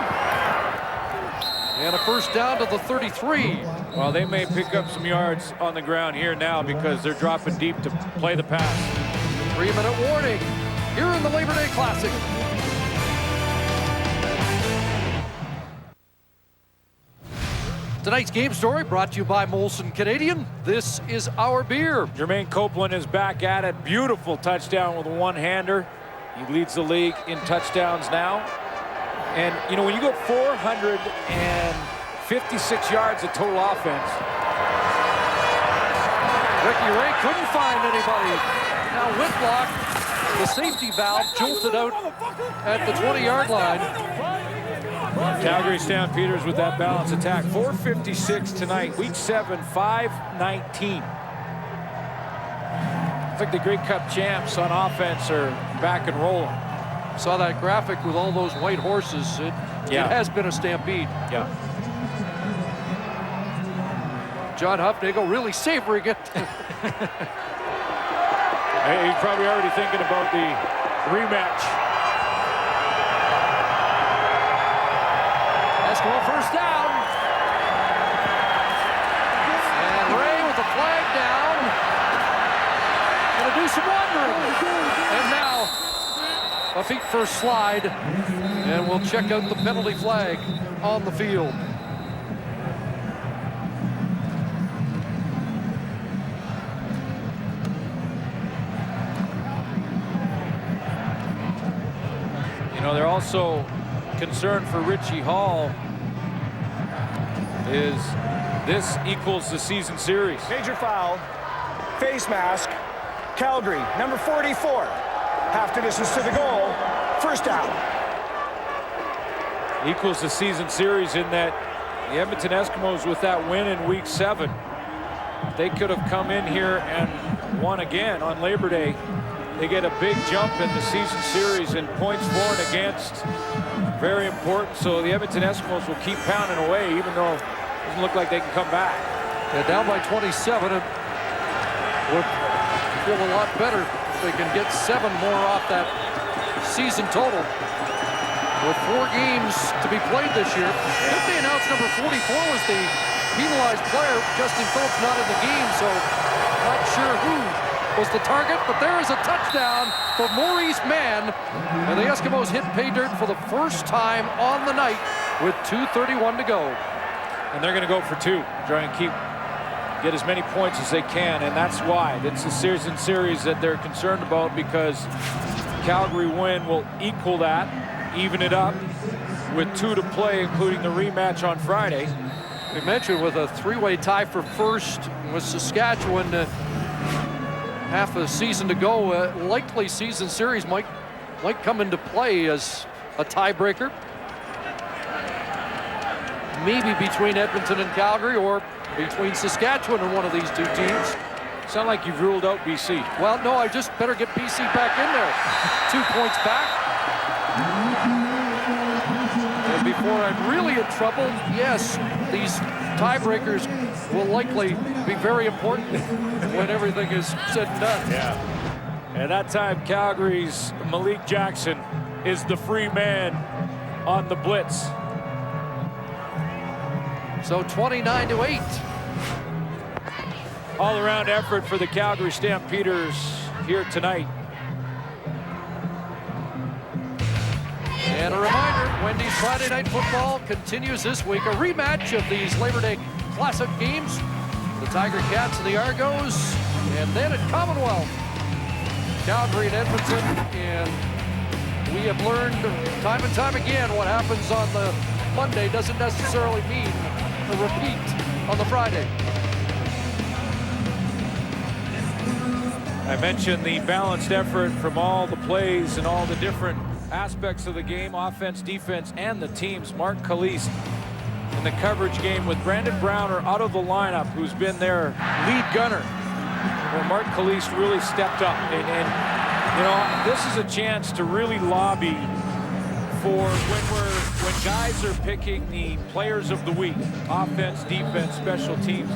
And a first down to the 33. Well, they may pick up some yards on the ground here now because they're dropping deep to play the pass. 3-minute warning here in the Labor Day Classic. Tonight's game story brought to you by Molson Canadian. This is our beer. Jermaine Copeland is back at it. Beautiful touchdown with a one-hander. He leads the league in touchdowns now. And, you know, when you go 456 yards of total offense. Ricky Ray couldn't find anybody. Now Whitlock, the safety valve, jolted out at the 20-yard line. Calgary Stampeders with that balance attack. 456 tonight, week 7, 519. It's like the Grey Cup champs on offense are back and rolling. Saw that graphic with all those white horses. It has been a stampede. Yeah. John Hufnagel really savoring it. Hey, he's probably already thinking about the rematch. Eskimo first down. And Ray with the flag down. Gonna do some wandering. And now a feet first slide, and we'll check out the penalty flag on the field. You know, they're also concerned for Richie Hall. Is this equals the season series? Major foul, face mask, Calgary, number 44. Half the distance to the goal, first down. Equals the season series in that the Edmonton Eskimos, with that win in week 7, they could have come in here and won again on Labor Day. They get a big jump in the season series in points for and against. Very important. So the Edmonton Eskimos will keep pounding away, even though it doesn't look like they can come back. Yeah, down by 27. would feel a lot better if they can get 7 more off that season total. With 4 games to be played this year. Did they announce number 44 was the penalized player? Justin Phillips not in the game, so not sure who was the target, but there is a touchdown for Maurice Mann, and the Eskimos hit pay dirt for the first time on the night with 2:31 to go. And they're going to go for 2, try and get as many points as they can, and that's why. It's a series that they're concerned about, because Calgary win will equal that, even it up with 2 to play, including the rematch on Friday. We mentioned with a 3-way tie for first with Saskatchewan, half a season to go. Likely season series might come into play as a tiebreaker. Maybe between Edmonton and Calgary, or between Saskatchewan and one of these 2 teams. Sound like you've ruled out BC. Well, no, I just better get BC back in there. 2 points back. And before I'm really in trouble, yes, these tiebreakers will likely be very important when everything is said and done. Yeah. At that time, Calgary's Malik Jackson is the free man on the blitz. So 29-8. All-around effort for the Calgary Stampeders here tonight. And a reminder, Wendy's Friday Night Football continues this week. A rematch of these Labor Day Classic games. The Tiger Cats and the Argos. And then at Commonwealth, Calgary and Edmonton. And we have learned time and time again what happens on the Monday doesn't necessarily mean a repeat on the Friday. I mentioned the balanced effort from all the plays and all the different aspects of the game, offense, defense, and the teams. Mark Caliste in the coverage game with Brandon Browner out of the lineup, who's been their lead gunner. Well, Mark Caliste really stepped up, and you know, this is a chance to really lobby for when guys are picking the players of the week, offense, defense, special teams.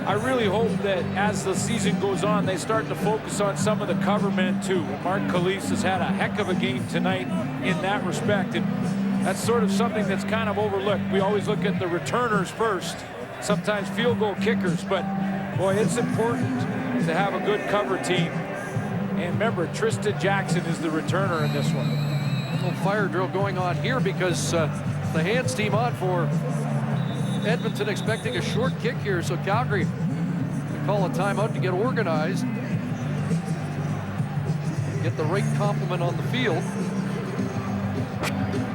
I really hope that as the season goes on, they start to focus on some of the cover men too. Mark Caliste has had a heck of a game tonight in that respect, and that's sort of something that's kind of overlooked. We always look at the returners first, sometimes field goal kickers, but boy, it's important to have a good cover team. And remember, Tristan Jackson is the returner in this one. A little fire drill going on here because the hands team on for Edmonton, expecting a short kick here, so Calgary can call a timeout to get organized, get the right complement on the field.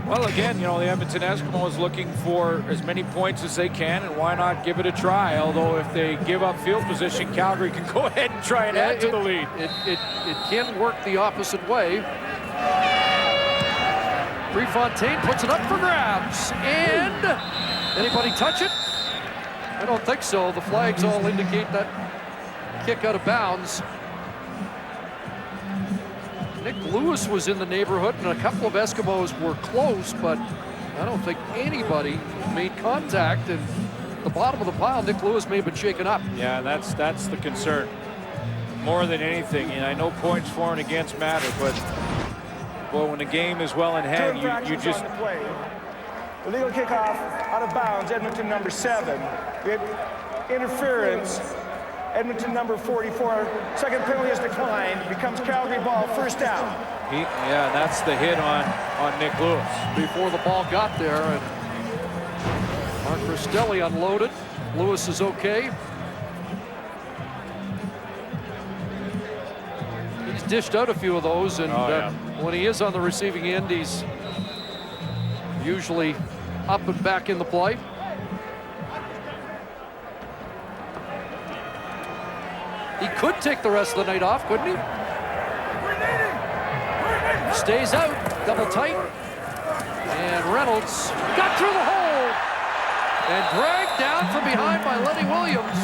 Well, again, you know, the Edmonton Eskimos looking for as many points as they can, and why not give it a try? Although if they give up field position, Calgary can go ahead and try and add to the lead. It can work the opposite way. Prefontaine puts it up for grabs, and anybody touch it? I don't think so. The flags all indicate that kick out of bounds. Nick Lewis was in the neighborhood, and a couple of Eskimos were close, but I don't think anybody made contact. And at the bottom of the pile, Nick Lewis may have been shaken up. Yeah, that's the concern more than anything. And I know points for and against matter, but boy, when the game is well in hand, you just. Illegal kickoff out of bounds, Edmonton number 7. We have interference, Edmonton number 44. Second penalty is declined, becomes Calgary ball, first down. Yeah, that's the hit on Nick Lewis. Before the ball got there, and Mark Rostelli unloaded. Lewis is okay. He's dished out a few of those, and when he is on the receiving end, he's usually up and back in the play. He could take the rest of the night off, couldn't he? Stays out, double tight. And Reynolds got through the hole and dragged down from behind by Lenny Williams.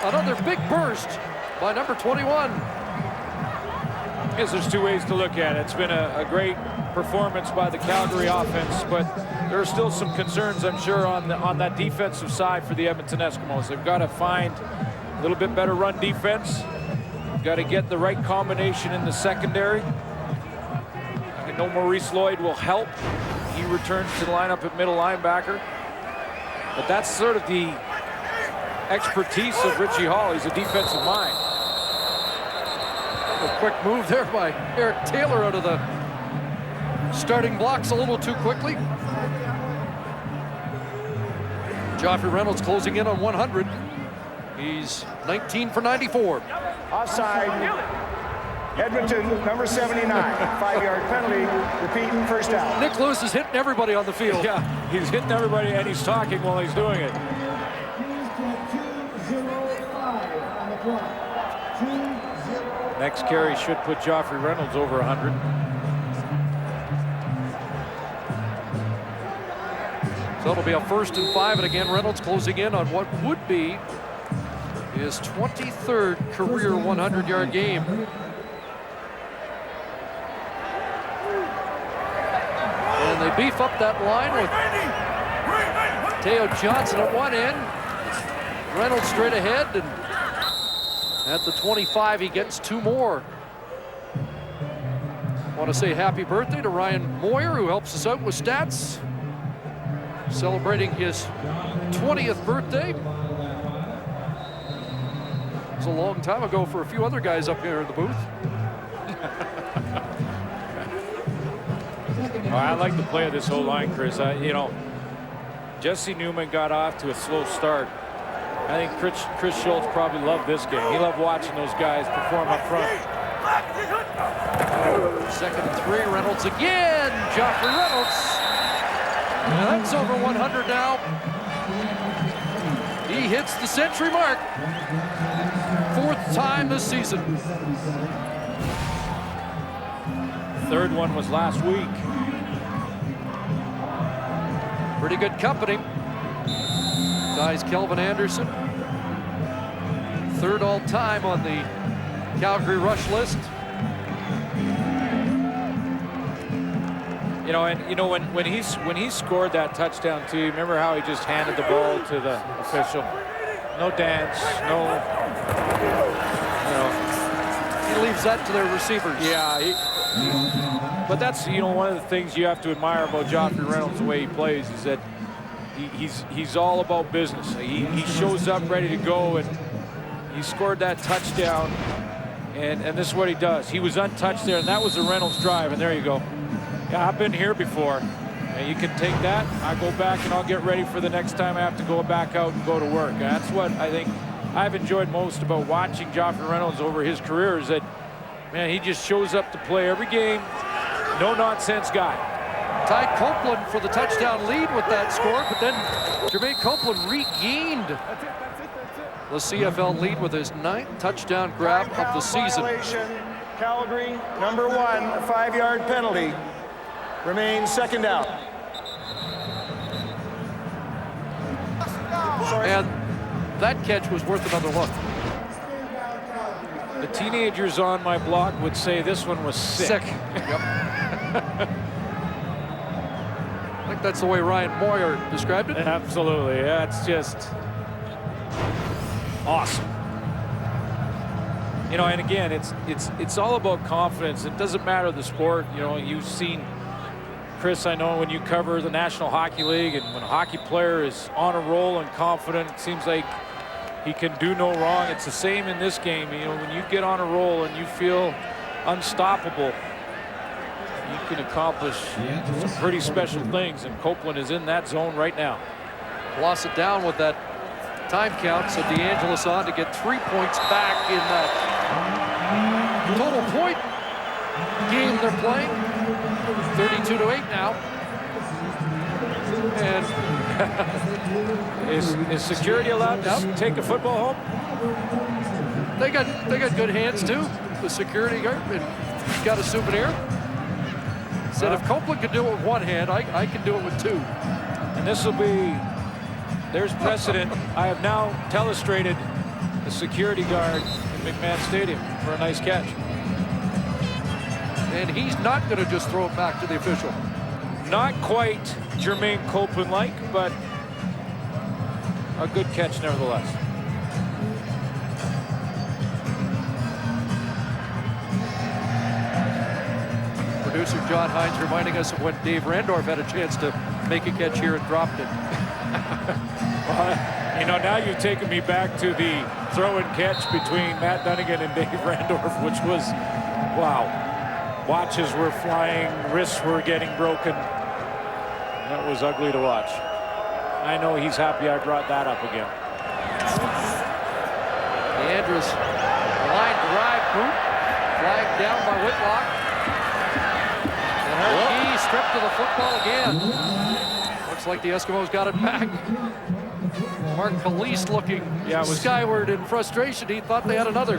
Another big burst by number 21. I guess there's 2 ways to look at it. It's been a great performance by the Calgary offense, but there are still some concerns, I'm sure, on that defensive side for the Edmonton Eskimos. They've got to find a little bit better run defense. Got to get the right combination in the secondary. I know Maurice Lloyd will help. He returns to the lineup at middle linebacker. But that's sort of the expertise of Richie Hall. He's a defensive mind. A quick move there by Eric Taylor out of the starting blocks a little too quickly. Joffrey Reynolds closing in on 100. He's 19 for 94. Offside. Edmonton, number 79. 5-yard penalty. Repeat, first down. Nick Lewis is hitting everybody on the field. Yeah, he's hitting everybody and he's talking while he's doing it. Next carry should put Joffrey Reynolds over 100. So it'll be a 1st and 5, and again Reynolds closing in on what would be his 23rd career 100-yard game. And they beef up that line with Teo Johnson at one end. Reynolds straight ahead, and at the 25 he gets 2 more. Want to say happy birthday to Ryan Moyer, who helps us out with stats, celebrating his 20th birthday. It was a long time ago for a few other guys up here in the booth. Oh, I like the play of this whole line, Chris. You know, Jesse Newman got off to a slow start. I think Chris Schultz probably loved this game. He loved watching those guys perform up front. 2nd and 3, Reynolds again. Joffrey Reynolds. And that's over 100 now. He hits the century mark. 4th time this season. 3rd one was last week. Pretty good company. Ties Kelvin Anderson. 3rd all time on the Calgary rush list. You know, and you know when he scored that touchdown too. Remember how he just handed the ball to the official? No dance, no. You know, he leaves that to their receivers. Yeah, but that's, you know, one of the things you have to admire about Joffrey Reynolds, the way he plays, is that he's all about business. He shows up ready to go, and he scored that touchdown, and this is what he does. He was untouched there, and that was the Reynolds drive, and there you go. Yeah, I've been here before, and you can take that. I go back, and I'll get ready for the next time I have to go back out and go to work. And that's what I think I've enjoyed most about watching Joffrey Reynolds over his career, is that, man, he just shows up to play every game. No-nonsense guy. Ty Copeland for the touchdown lead with that score, but then Jermaine Copeland regained the CFL lead with his 9th touchdown grab of the season. Violation. Calgary, number 1, a 5-yard penalty. Remains 2nd down. And that catch was worth another look. The teenagers on my block would say this one was sick. Yep. I think that's the way Ryan Moyer described it. Absolutely. Yeah, it's just awesome. You know, and again, it's all about confidence. It doesn't matter the sport. You know, you've seen, Chris, I know when you cover the National Hockey League, and when a hockey player is on a roll and confident, it seems like he can do no wrong. It's the same in this game. You know, when you get on a roll and you feel unstoppable, you can accomplish some pretty special things, and Copeland is in that zone right now. Lost it down with that time count, so DeAngelis on to get 3 points back in that total point game they're playing. 32-8 now. And is security allowed to take a football home? They got good hands too. The security guard, and he's got a souvenir. Said if Copeland could do it with one hand, I can do it with 2. And this will be, there's precedent. I have now telestrated the security guard in McMahon Stadium for a nice catch. And he's not going to just throw it back to the official. Not quite Jermaine Copeland-like, but a good catch nevertheless. producer John Hines reminding us of when Dave Randorf had a chance to make a catch here and dropped it. Well, you know, now you've taken me back to the throw and catch between Matt Dunnigan and Dave Randorf, which was, wow. Watches were flying, wrists were getting broken. That was ugly to watch. I know he's happy I brought that up again. Andrews, line drive, boot, flagged down by Whitlock. And Harkey stripped to the football again. Looks like the Eskimos got it back. Mark Calise looking skyward in frustration. He thought they had another.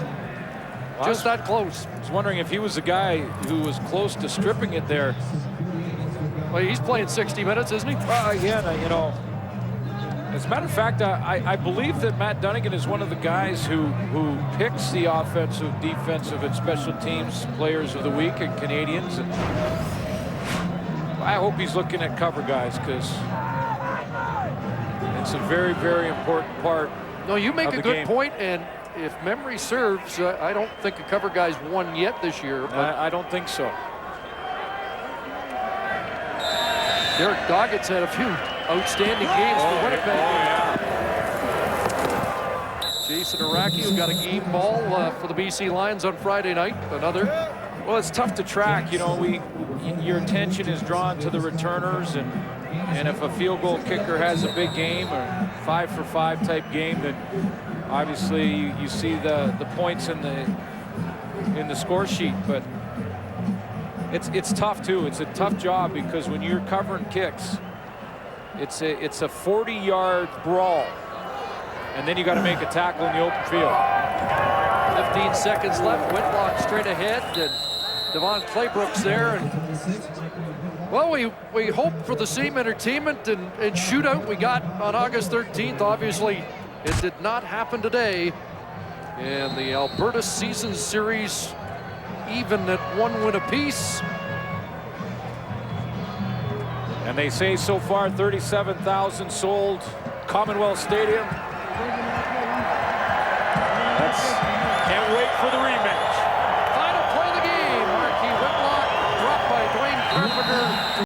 Just that close. I was wondering if he was the guy who was close to stripping it there. Well, he's playing 60 minutes, isn't he? Again, you know, as a matter of fact, I believe that Matt Dunnigan is one of the guys who picks the offensive, defensive, and special teams players of the week and Canadians. And I hope he's looking at cover guys, because it's a very, very important part. No, you make a good game. point, and if memory serves, I don't think a cover guy's won yet this year. But I don't think so. Derek Doggett's had a few outstanding games for Winnipeg. Jason Araki, who got a game ball for the BC Lions on Friday night. Another. Well, it's tough to track. You know, your attention is drawn to the returners, and if a field goal kicker has a big game or 5-for-5 type game, then obviously you see the points in the score sheet. But it's tough too. It's a tough job, because when you're covering kicks, it's a 40-yard brawl, and then you got to make a tackle in the open field. 15 seconds left. Whitlock straight ahead, and Devon Claybrook's there. And well, we hope for the same entertainment and shootout we got on August 13th. Obviously, it did not happen today. And the Alberta Season Series even at 1 win apiece. And they say so far 37,000 sold. Commonwealth Stadium. Can't wait for the rematch.